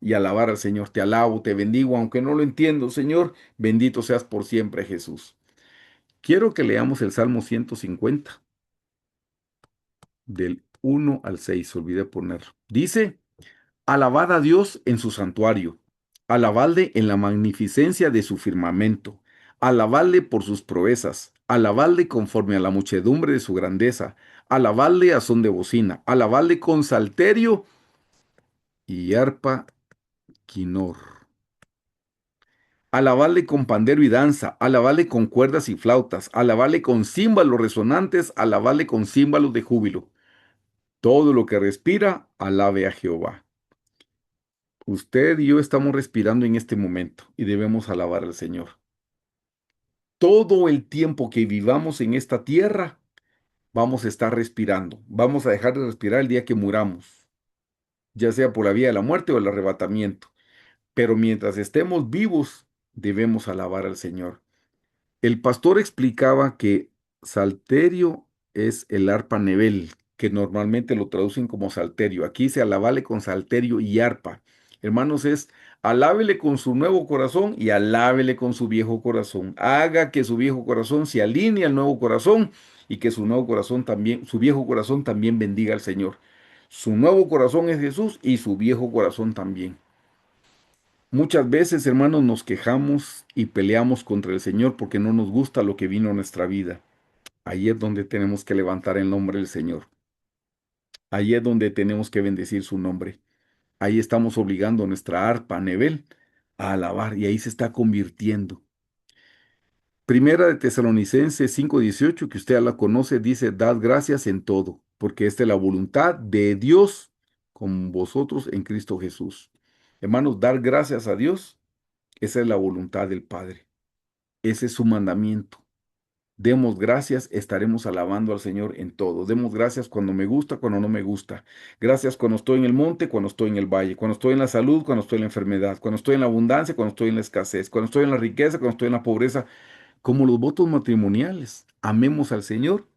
Speaker 1: Y alabar al Señor. Te alabo, te bendigo, aunque no lo entiendo, Señor. Bendito seas por siempre, Jesús. Quiero que leamos el Salmo 150, del 1 al 6. Olvidé ponerlo. Dice, alabad a Dios en su santuario, alabadle en la magnificencia de su firmamento, alabadle por sus proezas, alabadle conforme a la muchedumbre de su grandeza, alabadle a son de bocina, alabadle con salterio y arpa quinor, alabadle con pandero y danza, alabadle con cuerdas y flautas, alabadle con címbalos resonantes, alabadle con címbalos de júbilo. Todo lo que respira, alabe a Jehová. Usted y yo estamos respirando en este momento y debemos alabar al Señor. Todo el tiempo que vivamos en esta tierra, vamos a estar respirando. Vamos a dejar de respirar el día que muramos, ya sea por la vía de la muerte o el arrebatamiento. Pero mientras estemos vivos, debemos alabar al Señor. El pastor explicaba que salterio es el arpa nebel, que normalmente lo traducen como salterio. Aquí se alabale con salterio y arpa. Hermanos, es alábele con su nuevo corazón y alábele con su viejo corazón. Haga que su viejo corazón se alinee al nuevo corazón y que su nuevo corazón también, su viejo corazón también bendiga al Señor. Su nuevo corazón es Jesús y su viejo corazón también. Muchas veces, hermanos, nos quejamos y peleamos contra el Señor porque no nos gusta lo que vino a nuestra vida. Ahí es donde tenemos que levantar el nombre del Señor. Ahí es donde tenemos que bendecir su nombre. Ahí estamos obligando a nuestra arpa, Nebel, a alabar y ahí se está convirtiendo. Primera de Tesalonicenses 5:18, que usted ya la conoce, dice, dad gracias en todo, porque esta es la voluntad de Dios con vosotros en Cristo Jesús. Hermanos, dar gracias a Dios, esa es la voluntad del Padre. Ese es su mandamiento. Demos gracias, estaremos alabando al Señor en todo. Demos gracias cuando me gusta, cuando no me gusta. Gracias cuando estoy en el monte, cuando estoy en el valle, cuando estoy en la salud, cuando estoy en la enfermedad, cuando estoy en la abundancia, cuando estoy en la escasez, cuando estoy en la riqueza, cuando estoy en la pobreza, como los votos matrimoniales. Amemos al Señor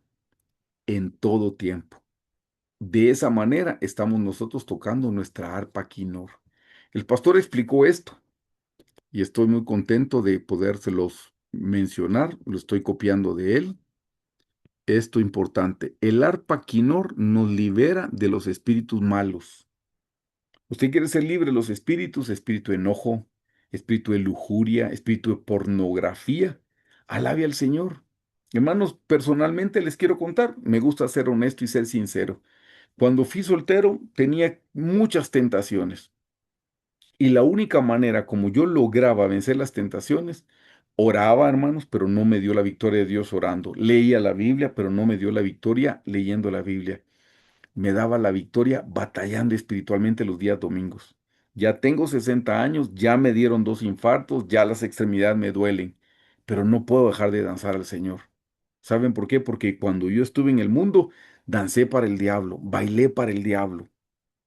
Speaker 1: en todo tiempo. De esa manera estamos nosotros tocando nuestra arpa quinor. El pastor explicó esto y estoy muy contento de podérselos mencionar. Lo estoy copiando de él. Esto importante, el arpa quinor nos libera de los espíritus malos. Usted quiere ser libre de los espíritus, espíritu de enojo, espíritu de lujuria, espíritu de pornografía. Alabe al Señor. Hermanos, personalmente les quiero contar, me gusta ser honesto y ser sincero. Cuando fui soltero tenía muchas tentaciones y la única manera como yo lograba vencer las tentaciones, oraba, hermanos, pero no me dio la victoria de Dios orando. Leía la Biblia, pero no me dio la victoria leyendo la Biblia. Me daba la victoria batallando espiritualmente los días domingos. Ya tengo 60 años, ya me dieron 2 infartos, ya las extremidades me duelen, pero no puedo dejar de danzar al Señor. ¿Saben por qué? Porque cuando yo estuve en el mundo, dancé para el diablo, bailé para el diablo.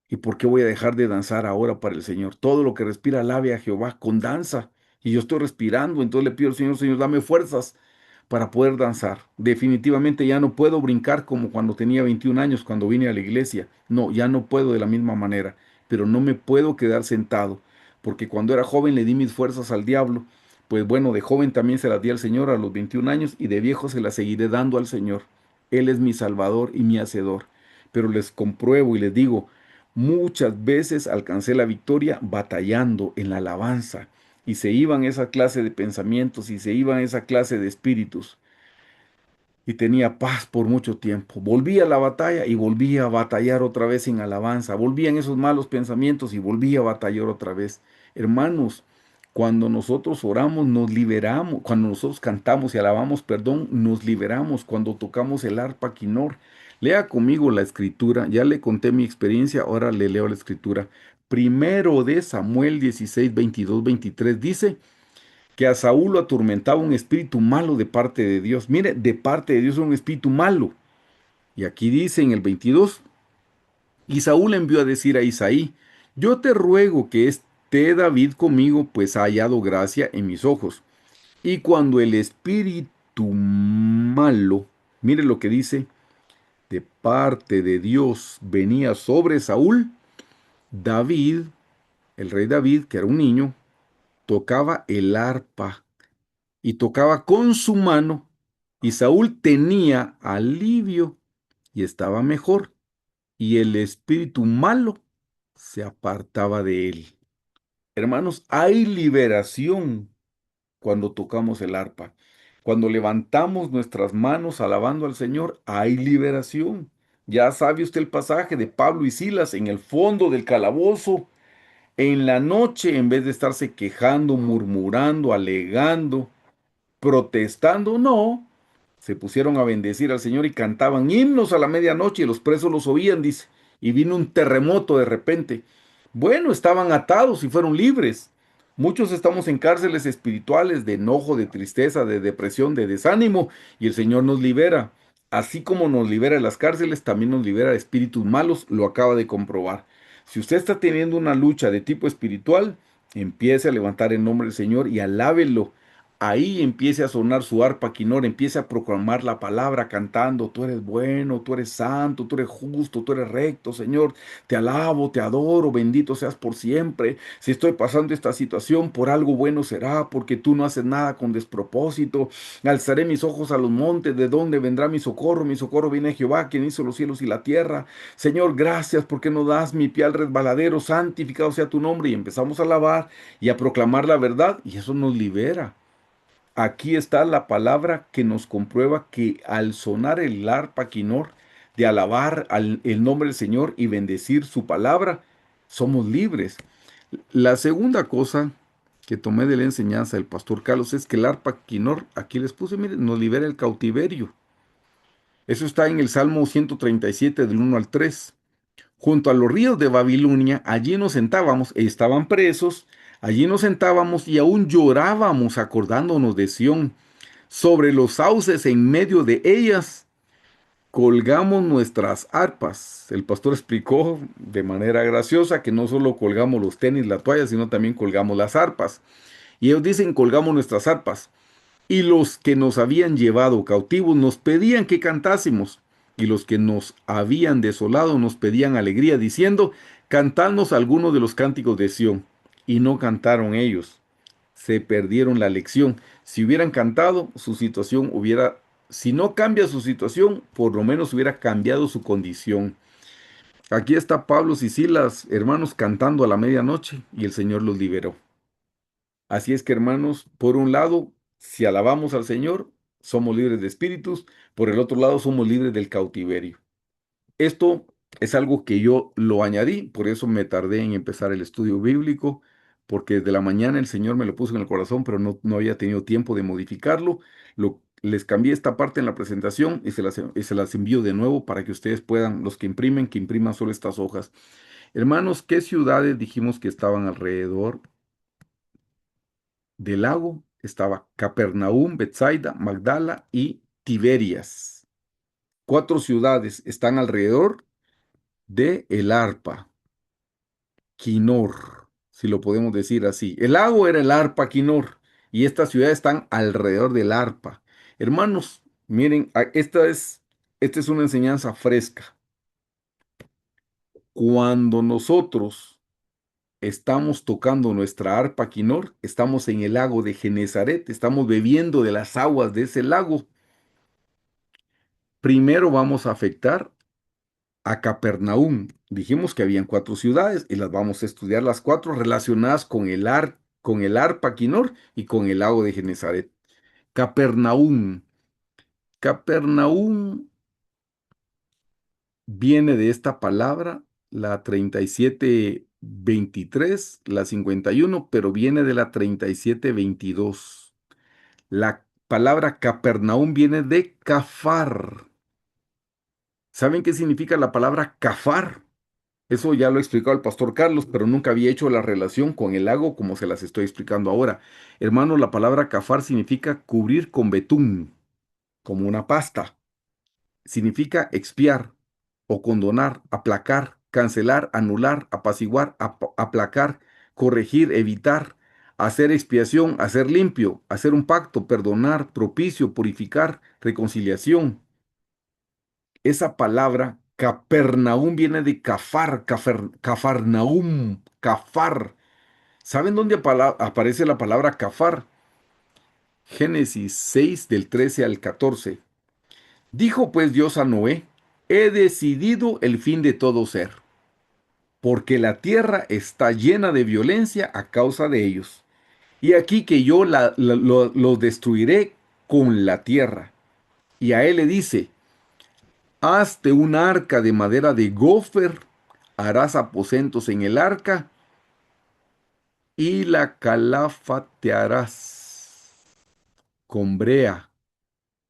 Speaker 1: ¿Y por qué voy a dejar de danzar ahora para el Señor? Todo lo que respira alabe a Jehová con danza. Y yo estoy respirando, entonces le pido al Señor, Señor, dame fuerzas para poder danzar. Definitivamente ya no puedo brincar como cuando tenía 21 años, cuando vine a la iglesia. No, ya no puedo de la misma manera, pero no me puedo quedar sentado, porque cuando era joven le di mis fuerzas al diablo. Pues bueno, de joven también se las di al Señor a los 21 años y de viejo se las seguiré dando al Señor. Él es mi Salvador y mi Hacedor. Pero les compruebo y les digo, muchas veces alcancé la victoria batallando en la alabanza y se iban esa clase de pensamientos y se iban esa clase de espíritus y tenía paz por mucho tiempo. Volvía a la batalla y volvía a batallar otra vez en alabanza. Volvían esos malos pensamientos y volvía a batallar otra vez. Hermanos, cuando nosotros oramos nos liberamos, cuando nosotros cantamos y alabamos, perdón, nos liberamos. Cuando tocamos el arpa quinor, lea conmigo la escritura. Ya le conté mi experiencia, ahora le leo la escritura. Primero de Samuel 16, 22, 23 dice que a Saúl lo atormentaba un espíritu malo de parte de Dios. Mire, de parte de Dios un espíritu malo. Y aquí dice en el 22, y Saúl envió a decir a Isaí, yo te ruego que esté David conmigo, pues ha hallado gracia en mis ojos. Y cuando el espíritu malo, mire lo que dice, de parte de Dios venía sobre Saúl, David, el rey David, que era un niño, tocaba el arpa y tocaba con su mano, y Saúl tenía alivio y estaba mejor, y el espíritu malo se apartaba de él. Hermanos, hay liberación cuando tocamos el arpa. Cuando levantamos nuestras manos alabando al Señor, hay liberación. Ya sabe usted el pasaje de Pablo y Silas en el fondo del calabozo. En la noche, en vez de estarse quejando, murmurando, alegando, protestando, no. Se pusieron a bendecir al Señor y cantaban himnos a la medianoche y los presos los oían, dice. Y vino un terremoto de repente. Bueno, estaban atados y fueron libres. Muchos estamos en cárceles espirituales de enojo, de tristeza, de depresión, de desánimo, y el Señor nos libera. Así como nos libera de las cárceles, también nos libera de espíritus malos, lo acaba de comprobar. Si usted está teniendo una lucha de tipo espiritual, empiece a levantar el nombre del Señor y alábelo. Ahí empiece a sonar su arpa quinor, empiece a proclamar la palabra cantando, tú eres bueno, tú eres santo, tú eres justo, tú eres recto, Señor, te alabo, te adoro, bendito seas por siempre. Si estoy pasando esta situación, por algo bueno será, porque tú no haces nada con despropósito. Alzaré mis ojos a los montes, ¿de dónde vendrá mi socorro? Mi socorro viene de Jehová, quien hizo los cielos y la tierra. Señor, gracias porque no das mi pie al resbaladero, santificado sea tu nombre. Y empezamos a alabar y a proclamar la verdad, y eso nos libera. Aquí está la palabra que nos comprueba que al sonar el arpa quinor, de alabar el nombre del Señor y bendecir su palabra, somos libres. La segunda cosa que tomé de la enseñanza del pastor Carlos es que el arpa quinor, aquí les puse, miren, nos libera el cautiverio. Eso está en el Salmo 137 del 1 al 3. Junto a los ríos de Babilonia, allí nos sentábamos, estaban presos, allí nos sentábamos y aún llorábamos acordándonos de Sión. Sobre los sauces en medio de ellas colgamos nuestras arpas. El pastor explicó de manera graciosa que no solo colgamos los tenis, la toalla, sino también colgamos las arpas. Y ellos dicen colgamos nuestras arpas. Y los que nos habían llevado cautivos nos pedían que cantásemos. Y los que nos habían desolado nos pedían alegría, diciendo, cantadnos algunos de los cánticos de Sión. Y no cantaron ellos, se perdieron la lección. Si hubieran cantado, su situación hubiera, si no cambia su situación, por lo menos hubiera cambiado su condición. Aquí está Pablo y Silas, hermanos, cantando a la medianoche y el Señor los liberó. Así es que, hermanos, por un lado, si alabamos al Señor, somos libres de espíritus, por el otro lado somos libres del cautiverio. Esto es algo que yo lo añadí, por eso me tardé en empezar el estudio bíblico, porque desde la mañana el Señor me lo puso en el corazón, pero no había tenido tiempo de modificarlo. Les cambié esta parte en la presentación y se las envío de nuevo para que ustedes puedan, los que impriman solo estas hojas. Hermanos, ¿qué ciudades dijimos que estaban alrededor del lago? Estaba Capernaum, Betsaida, Magdala y Tiberias. 4 ciudades están alrededor de el arpa, Quinor, si lo podemos decir así. El lago era el arpa Quinor y estas ciudades están alrededor del arpa. Hermanos, miren, esta es una enseñanza fresca. Cuando nosotros estamos tocando nuestra arpa Quinor, estamos en el lago de Genezaret, estamos bebiendo de las aguas de ese lago. Primero vamos a afectar a Capernaum. Dijimos que habían 4 ciudades y las vamos a estudiar las 4 relacionadas con el arpa Quinor y con el lago de Genezaret. Capernaum. Capernaum viene de esta palabra, la 37:23, la 51, pero viene de la 37:22. La palabra Capernaum viene de Cafar. ¿Saben qué significa la palabra Cafar? Eso ya lo ha explicado el pastor Carlos, pero nunca había hecho la relación con el lago como se las estoy explicando ahora. Hermano, la palabra cafar significa cubrir con betún, como una pasta. Significa expiar o condonar, aplacar, cancelar, anular, apaciguar, aplacar, corregir, evitar, hacer expiación, hacer limpio, hacer un pacto, perdonar, propicio, purificar, reconciliación. Esa palabra, Capernaum, viene de Cafar, Cafarnaum, Cafar. ¿Saben dónde aparece la palabra Cafar? Génesis 6 del 13 al 14. Dijo pues Dios a Noé, he decidido el fin de todo ser, porque la tierra está llena de violencia a causa de ellos. Y aquí que yo los destruiré con la tierra. Y a él le dice, hazte un arca de madera de gofer, harás aposentos en el arca y la calafatearás con brea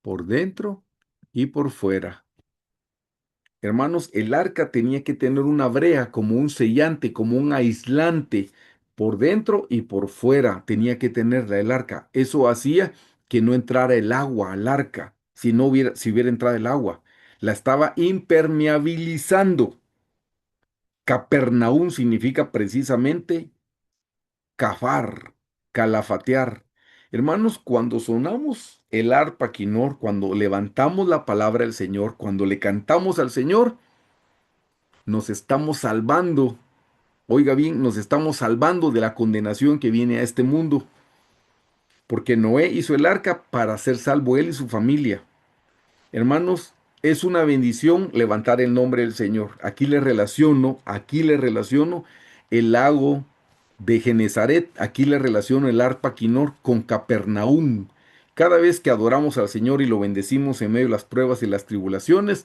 Speaker 1: por dentro y por fuera. Hermanos, el arca tenía que tener una brea como un sellante, como un aislante por dentro y por fuera. Tenía que tenerla el arca. Eso hacía que no entrara el agua al arca, si hubiera entrado el agua. La estaba impermeabilizando. Capernaum significa precisamente cafar, calafatear. Hermanos, cuando sonamos el arpa quinor, cuando levantamos la palabra del Señor, cuando le cantamos al Señor, nos estamos salvando. Oiga bien, nos estamos salvando de la condenación que viene a este mundo, porque Noé hizo el arca para ser salvo él y su familia. Hermanos, es una bendición levantar el nombre del Señor. Aquí le relaciono el lago de Genezaret, aquí le relaciono el arpa Quinor con Capernaum. Cada vez que adoramos al Señor y lo bendecimos en medio de las pruebas y las tribulaciones,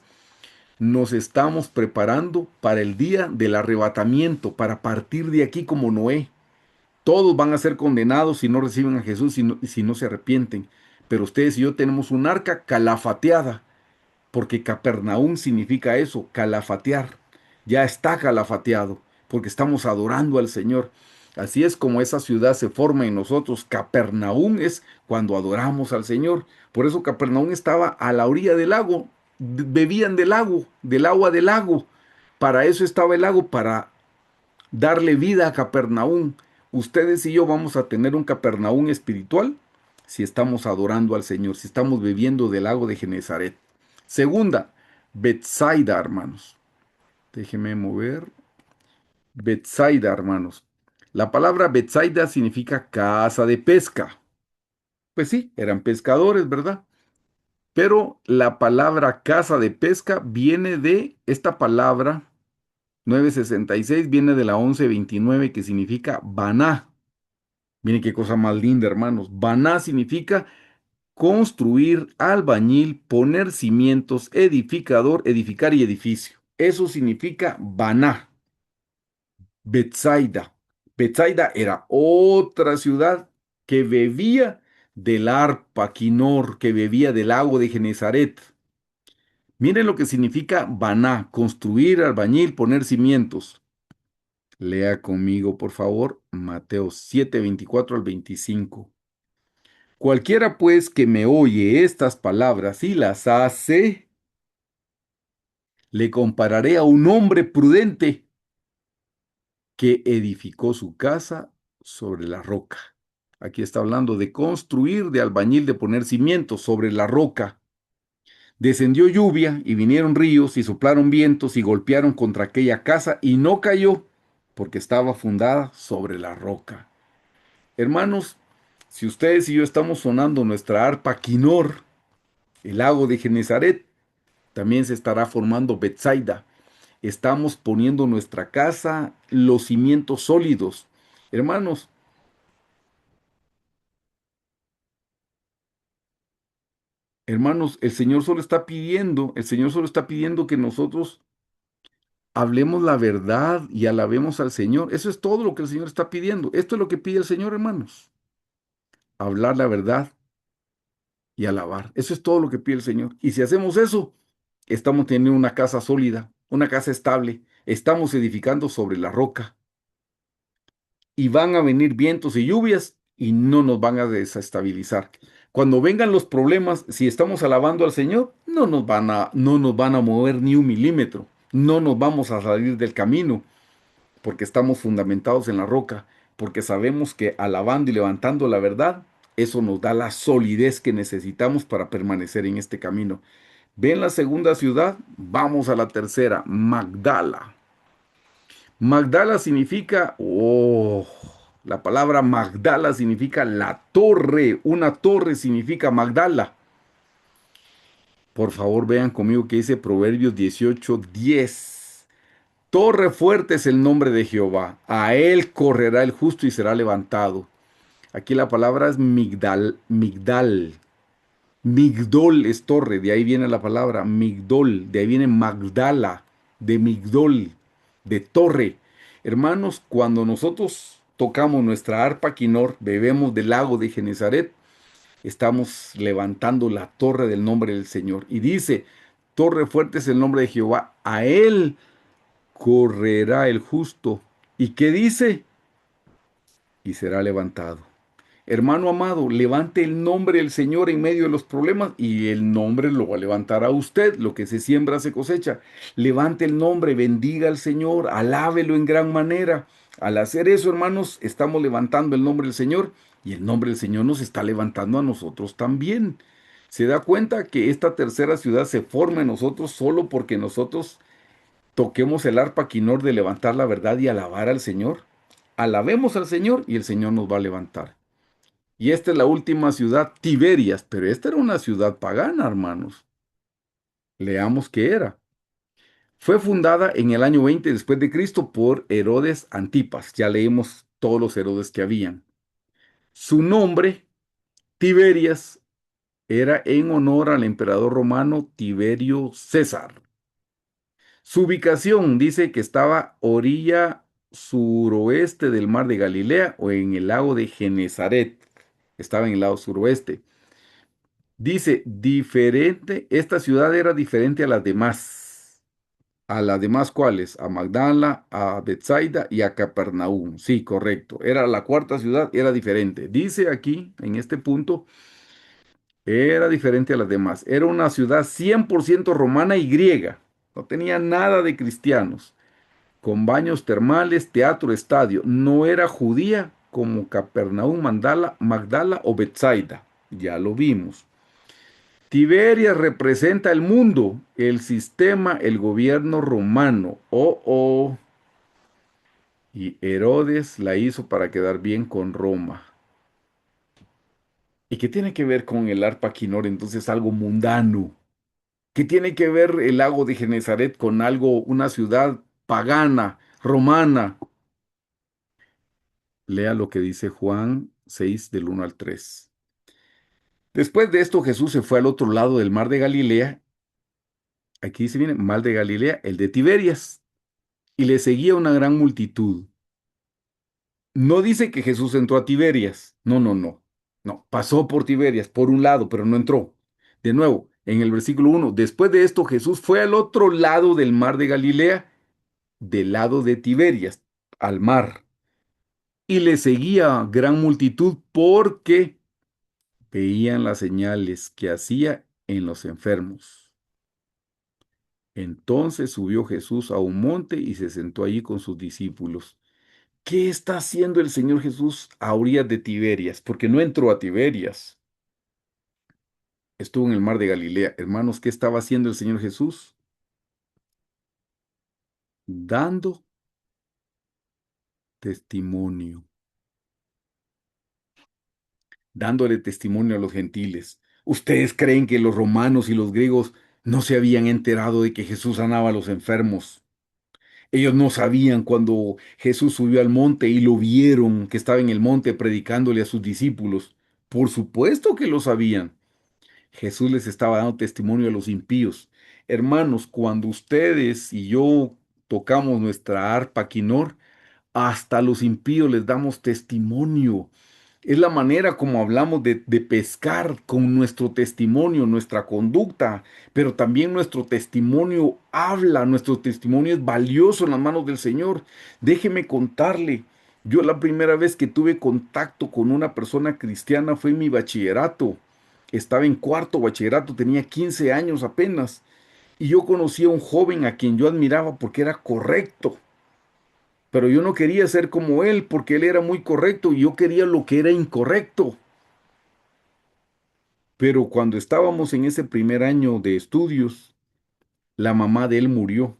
Speaker 1: nos estamos preparando para el día del arrebatamiento, para partir de aquí como Noé. Todos van a ser condenados si no reciben a Jesús y si no se arrepienten. Pero ustedes y yo tenemos un arca calafateada porque Capernaum significa eso, calafatear. Ya está calafateado, porque estamos adorando al Señor. Así es como esa ciudad se forma en nosotros. Capernaum es cuando adoramos al Señor. Por eso Capernaum estaba a la orilla del lago. Bebían del lago, del agua del lago. Para eso estaba el lago, para darle vida a Capernaum. Ustedes y yo vamos a tener un Capernaum espiritual si estamos adorando al Señor, si estamos bebiendo del lago de Genezaret. Segunda, Betsaida, hermanos. Déjeme mover. Betsaida, hermanos. La palabra Betsaida significa casa de pesca. Pues sí, eran pescadores, ¿verdad? Pero la palabra casa de pesca viene de esta palabra 966, viene de la 1129 que significa baná. Miren qué cosa más linda, hermanos. Baná significa construir, albañil, poner cimientos, edificador, edificar y edificio. Eso significa Baná, Betsaida. Betsaida era otra ciudad que bebía del arpa Quinor, que bebía del lago de Genezaret. Miren lo que significa Baná, construir, albañil, poner cimientos. Lea conmigo, por favor, Mateo 7, 24 al 25. Cualquiera pues que me oye estas palabras y las hace, le compararé a un hombre prudente que edificó su casa sobre la roca. Aquí está hablando de construir, de albañil, de poner cimientos sobre la roca. Descendió lluvia y vinieron ríos y soplaron vientos y golpearon contra aquella casa y no cayó porque estaba fundada sobre la roca. Hermanos, si ustedes y yo estamos sonando nuestra arpa Quinor, el lago de Genezaret, también se estará formando Betsaida. Estamos poniendo nuestra casa, los cimientos sólidos. Hermanos, hermanos, el Señor solo está pidiendo que nosotros hablemos la verdad y alabemos al Señor. Eso es todo lo que el Señor está pidiendo. Esto es lo que pide el Señor, hermanos. Hablar la verdad y alabar. Eso es todo lo que pide el Señor. Y si hacemos eso, estamos teniendo una casa sólida, una casa estable. Estamos edificando sobre la roca. Y van a venir vientos y lluvias y no nos van a desestabilizar. Cuando vengan los problemas, si estamos alabando al Señor, no nos van a mover ni un milímetro. No nos vamos a salir del camino porque estamos fundamentados en la roca, porque sabemos que alabando y levantando la verdad, eso nos da la solidez que necesitamos para permanecer en este camino. ¿Ven la segunda ciudad? Vamos a la tercera, Magdala. Magdala significa, la palabra Magdala significa la torre. Una torre significa Magdala. Por favor, vean conmigo que dice Proverbios 18:10. Torre fuerte es el nombre de Jehová. A él correrá el justo y será levantado. Aquí la palabra es Migdal, Migdal. Migdol es torre, de ahí viene la palabra Migdol, de ahí viene Magdala, de Migdol, de torre. Hermanos, cuando nosotros tocamos nuestra arpa quinor, bebemos del lago de Genezaret, estamos levantando la torre del nombre del Señor. Y dice, torre fuerte es el nombre de Jehová, a él correrá el justo. ¿Y qué dice? Y será levantado. Hermano amado, levante el nombre del Señor en medio de los problemas y el nombre lo va a levantar a usted. Lo que se siembra se cosecha. Levante el nombre, bendiga al Señor, alábelo en gran manera. Al hacer eso, hermanos, estamos levantando el nombre del Señor y el nombre del Señor nos está levantando a nosotros también. ¿Se da cuenta que esta tercera ciudad se forma en nosotros solo porque nosotros toquemos el arpa quinor de levantar la verdad y alabar al Señor? Alabemos al Señor y el Señor nos va a levantar. Y esta es la última ciudad, Tiberias, pero esta era una ciudad pagana, hermanos. Leamos qué era. Fue fundada en el año 20 después de Cristo por Herodes Antipas. Ya leímos todos los Herodes que habían. Su nombre, Tiberias, era en honor al emperador romano Tiberio César. Su ubicación dice que estaba orilla suroeste del mar de Galilea o en el lago de Genezaret. Estaba en el lado suroeste. Dice, diferente, esta ciudad era diferente a las demás. ¿A las demás cuáles? A Magdala, a Betsaida y a Capernaum. Sí, correcto. Era la cuarta ciudad, era diferente. Dice aquí, en este punto, era diferente a las demás. Era una ciudad 100% romana y griega. No tenía nada de cristianos. Con baños termales, teatro, estadio. No era judía como Capernaum, Magdala o Betsaida. Ya lo vimos. Tiberias representa el mundo, el sistema, el gobierno romano. Y Herodes la hizo para quedar bien con Roma. ¿Y qué tiene que ver con el arpa quinor? Entonces algo mundano. ¿Qué tiene que ver el lago de Genezaret con algo, una ciudad pagana, romana? Lea lo que dice Juan 6 del 1 al 3. Después de esto, Jesús se fue al otro lado del mar de Galilea. Aquí dice, viene, mar de Galilea, el de Tiberias, y le seguía una gran multitud. No dice que Jesús entró a Tiberias. No, no, no. No, pasó por Tiberias, por un lado, pero no entró. De nuevo, en el versículo 1, después de esto Jesús fue al otro lado del mar de Galilea, del lado de Tiberias, al mar, y le seguía gran multitud porque veían las señales que hacía en los enfermos. Entonces subió Jesús a un monte y se sentó allí con sus discípulos. ¿Qué está haciendo el Señor Jesús a orillas de Tiberias? Porque no entró a Tiberias, estuvo en el mar de Galilea. Hermanos, ¿qué estaba haciendo el Señor Jesús? Dando testimonio, dándole testimonio a los gentiles. ¿Ustedes creen que los romanos y los griegos no se habían enterado de que Jesús sanaba a los enfermos? Ellos no sabían cuando Jesús subió al monte y lo vieron que estaba en el monte predicándole a sus discípulos. Por supuesto que lo sabían. Jesús les estaba dando testimonio a los impíos. Hermanos, cuando ustedes y yo tocamos nuestra arpa quinor, hasta a los impíos les damos testimonio. Es la manera como hablamos de pescar con nuestro testimonio, nuestra conducta, pero también nuestro testimonio habla, nuestro testimonio es valioso en las manos del Señor. Déjeme contarle, yo la primera vez que tuve contacto con una persona cristiana fue en mi bachillerato. Estaba en cuarto bachillerato, tenía 15 años apenas, y yo conocí a un joven a quien yo admiraba porque era correcto. Pero yo no quería ser como él porque él era muy correcto y yo quería lo que era incorrecto. Pero cuando estábamos en ese primer año de estudios, la mamá de él murió.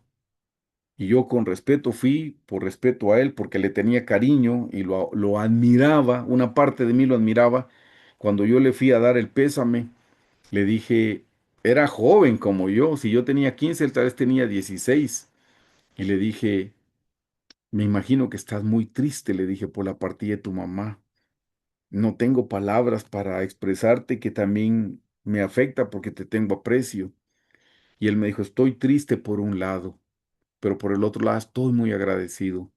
Speaker 1: Y yo con respeto fui, por respeto a él, porque le tenía cariño y lo admiraba, una parte de mí lo admiraba. Cuando yo le fui a dar el pésame, le dije, era joven como yo, si yo tenía 15, él tal vez tenía 16. Y le dije, me imagino que estás muy triste, le dije, por la partida de tu mamá. No tengo palabras para expresarte que también me afecta porque te tengo aprecio. Y él me dijo, estoy triste por un lado, pero por el otro lado estoy muy agradecido.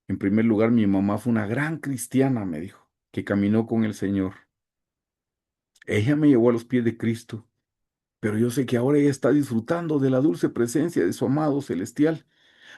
Speaker 1: En primer lugar, mi mamá fue una gran cristiana, me dijo, que caminó con el Señor. Ella me llevó a los pies de Cristo, pero yo sé que ahora ella está disfrutando de la dulce presencia de su amado celestial.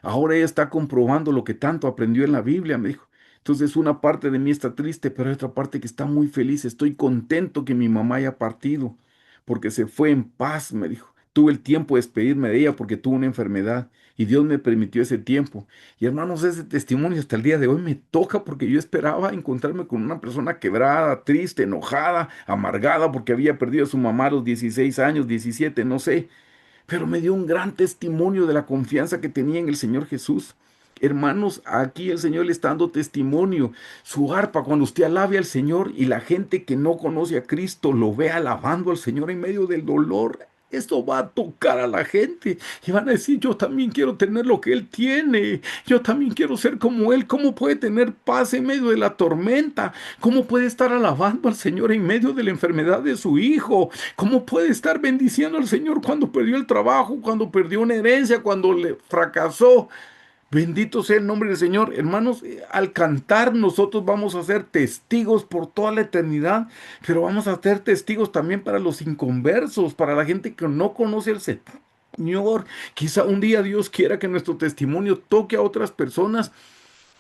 Speaker 1: Ahora ella está comprobando lo que tanto aprendió en la Biblia, me dijo. Entonces una parte de mí está triste, pero hay otra parte que está muy feliz. Estoy contento que mi mamá haya partido, porque se fue en paz, me dijo. Tuve el tiempo de despedirme de ella porque tuvo una enfermedad y Dios me permitió ese tiempo. Y hermanos, ese testimonio hasta el día de hoy me toca porque yo esperaba encontrarme con una persona quebrada, triste, enojada, amargada porque había perdido a su mamá a los 16 años, 17, no sé, pero me dio un gran testimonio de la confianza que tenía en el Señor Jesús. Hermanos, aquí el Señor le está dando testimonio. Su arpa, cuando usted alabe al Señor y la gente que no conoce a Cristo lo ve alabando al Señor en medio del dolor, esto va a tocar a la gente y van a decir, yo también quiero tener lo que Él tiene, yo también quiero ser como Él. ¿Cómo puede tener paz en medio de la tormenta? ¿Cómo puede estar alabando al Señor en medio de la enfermedad de su hijo? ¿Cómo puede estar bendiciendo al Señor cuando perdió el trabajo, cuando perdió una herencia, cuando le fracasó? Bendito sea el nombre del Señor. Hermanos, al cantar nosotros vamos a ser testigos por toda la eternidad, pero vamos a ser testigos también para los inconversos, para la gente que no conoce al Señor. Quizá un día Dios quiera que nuestro testimonio toque a otras personas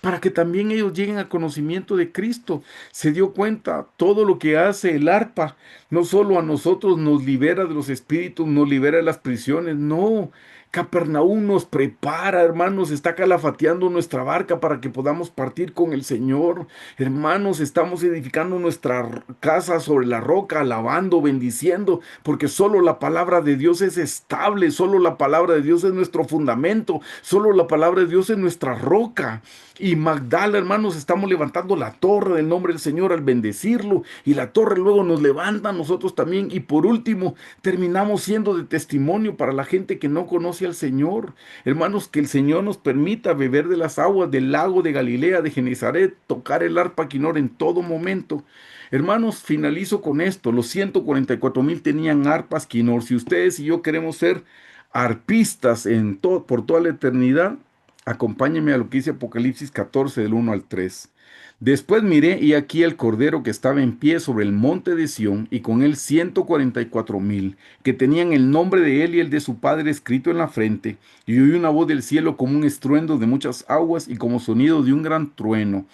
Speaker 1: para que también ellos lleguen al conocimiento de Cristo. Se dio cuenta todo lo que hace el arpa, no solo a nosotros nos libera de los espíritus, nos libera de las prisiones, no. Capernaum nos prepara, hermanos, está calafateando nuestra barca para que podamos partir con el Señor. Hermanos, estamos edificando nuestra casa sobre la roca, alabando, bendiciendo, porque solo la palabra de Dios es estable, solo la palabra de Dios es nuestro fundamento, solo la palabra de Dios es nuestra roca. Y Magdala, hermanos, estamos levantando la torre del nombre del Señor al bendecirlo. Y la torre luego nos levanta a nosotros también. Y por último, terminamos siendo de testimonio para la gente que no conoce al Señor. Hermanos, que el Señor nos permita beber de las aguas del lago de Galilea, de Genezaret, tocar el arpa quinor en todo momento. Hermanos, finalizo con esto. Los 144,000 tenían arpas Quinor. Si ustedes y yo queremos ser arpistas por toda la eternidad, acompáñenme a lo que dice Apocalipsis 14, del 1 al 3. Después miré y aquí el Cordero que estaba en pie sobre el monte de Sión y con él 144,000 que tenían el nombre de él y el de su padre escrito en la frente. Y oí una voz del cielo como un estruendo de muchas aguas y como sonido de un gran trueno,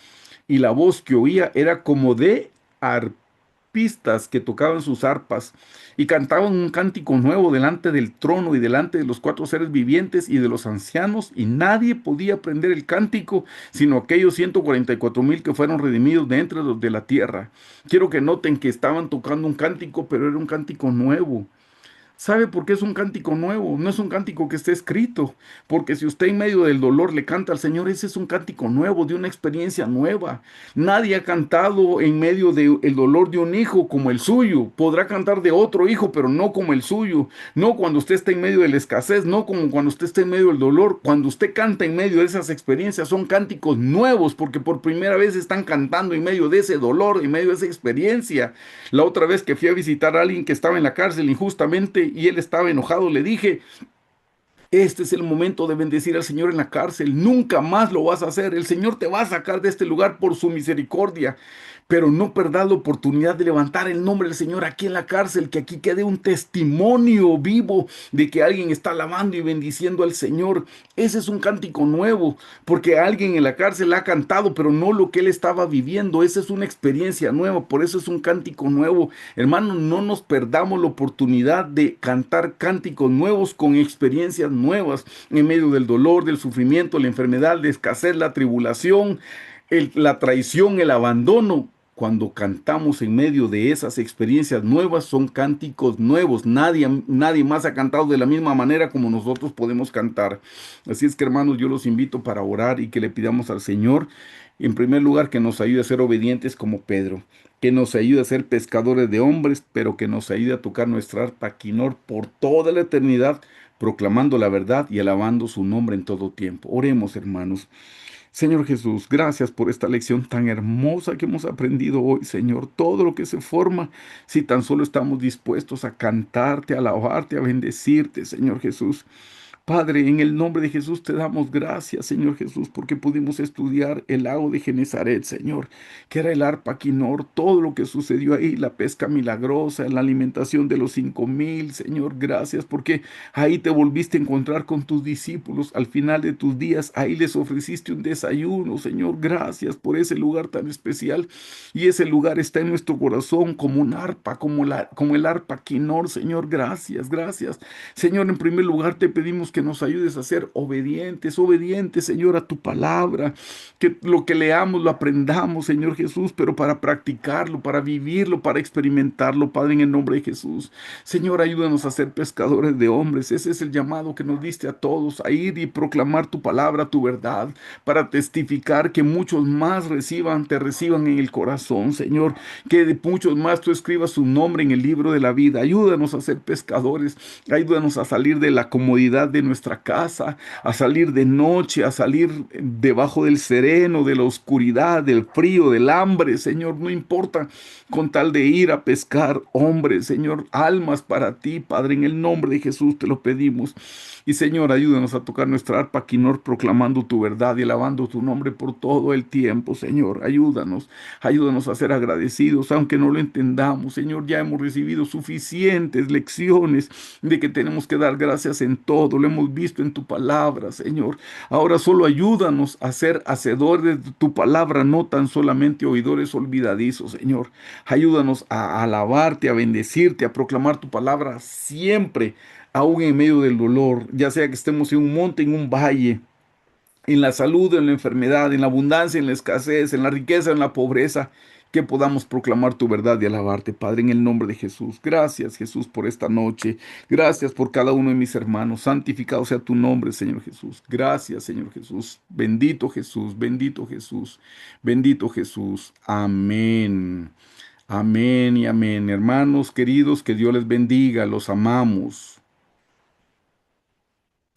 Speaker 1: y la voz que oía era como de arpistas que tocaban sus arpas y cantaban un cántico nuevo delante del trono y delante de los cuatro seres vivientes y de los ancianos, y nadie podía aprender el cántico sino aquellos 144,000 que fueron redimidos de entre los de la tierra. Quiero que noten que estaban tocando un cántico, pero era un cántico nuevo. ¿Sabe por qué es un cántico nuevo? No es un cántico que esté escrito, porque si usted en medio del dolor le canta al Señor, ese es un cántico nuevo, de una experiencia nueva. Nadie ha cantado en medio del dolor de un hijo como el suyo. Podrá cantar de otro hijo, pero no como el suyo. No cuando usted está en medio de la escasez, no como cuando usted está en medio del dolor. Cuando usted canta en medio de esas experiencias, son cánticos nuevos, porque por primera vez están cantando en medio de ese dolor, en medio de esa experiencia. La otra vez que fui a visitar a alguien que estaba en la cárcel injustamente y él estaba enojado, le dije, este es el momento de bendecir al Señor en la cárcel. Nunca más lo vas a hacer. El Señor te va a sacar de este lugar por su misericordia. Pero no perdas la oportunidad de levantar el nombre del Señor aquí en la cárcel, que aquí quede un testimonio vivo de que alguien está alabando y bendiciendo al Señor. Ese es un cántico nuevo, porque alguien en la cárcel ha cantado, pero no lo que él estaba viviendo. Esa es una experiencia nueva, por eso es un cántico nuevo. Hermanos, no nos perdamos la oportunidad de cantar cánticos nuevos con experiencias nuevas en medio del dolor, del sufrimiento, la enfermedad, la escasez, la tribulación, la traición, el abandono. Cuando cantamos en medio de esas experiencias nuevas, son cánticos nuevos. Nadie más ha cantado de la misma manera como nosotros podemos cantar. Así es que, hermanos, yo los invito para orar y que le pidamos al Señor, en primer lugar, que nos ayude a ser obedientes como Pedro, que nos ayude a ser pescadores de hombres, pero que nos ayude a tocar nuestra arpa quinor por toda la eternidad, proclamando la verdad y alabando su nombre en todo tiempo. Oremos, hermanos. Señor Jesús, gracias por esta lección tan hermosa que hemos aprendido hoy, Señor. Todo lo que se forma, si tan solo estamos dispuestos a cantarte, a alabarte, a bendecirte, Señor Jesús. Padre, en el nombre de Jesús te damos gracias, Señor Jesús, porque pudimos estudiar el lago de Genezaret, Señor, que era el arpa Quinor, todo lo que sucedió ahí, la pesca milagrosa, la alimentación de los 5,000, Señor, gracias, porque ahí te volviste a encontrar con tus discípulos al final de tus días, ahí les ofreciste un desayuno, Señor, gracias por ese lugar tan especial, y ese lugar está en nuestro corazón como un arpa, como el arpa Quinor, Señor, gracias, gracias. Señor, en primer lugar te pedimos que nos ayudes a ser obedientes, obedientes, Señor, a tu palabra, que lo que leamos lo aprendamos, Señor Jesús, pero para practicarlo, para vivirlo, para experimentarlo, Padre, en el nombre de Jesús. Señor, ayúdanos a ser pescadores de hombres. Ese es el llamado que nos diste a todos, a ir y proclamar tu palabra, tu verdad, para testificar que muchos más te reciban en el corazón, Señor, que de muchos más tú escribas su nombre en el libro de la vida. Ayúdanos a ser pescadores, ayúdanos a salir de la comodidad de nuestra casa, a salir de noche, a salir debajo del sereno, de la oscuridad, del frío, del hambre, Señor, no importa, con tal de ir a pescar hombres, Señor, almas para ti, Padre, en el nombre de Jesús te lo pedimos. Y Señor, ayúdanos a tocar nuestra arpa quinor proclamando tu verdad y alabando tu nombre por todo el tiempo, Señor. Ayúdanos a ser agradecidos, aunque no lo entendamos, Señor. Ya hemos recibido suficientes lecciones de que tenemos que dar gracias en todo. Lo hemos visto en tu palabra, Señor. Ahora solo ayúdanos a ser hacedores de tu palabra, no tan solamente oidores olvidadizos, Señor. Ayúdanos a alabarte, a bendecirte, a proclamar tu palabra siempre, aún en medio del dolor, ya sea que estemos en un monte, en un valle, en la salud, en la enfermedad, en la abundancia, en la escasez, en la riqueza, en la pobreza, que podamos proclamar tu verdad y alabarte, Padre, en el nombre de Jesús. Gracias, Jesús, por esta noche. Gracias por cada uno de mis hermanos. Santificado sea tu nombre, Señor Jesús. Gracias, Señor Jesús. Bendito Jesús, bendito Jesús, bendito Jesús. Amén. Amén y amén. Hermanos queridos, que Dios les bendiga. Los amamos.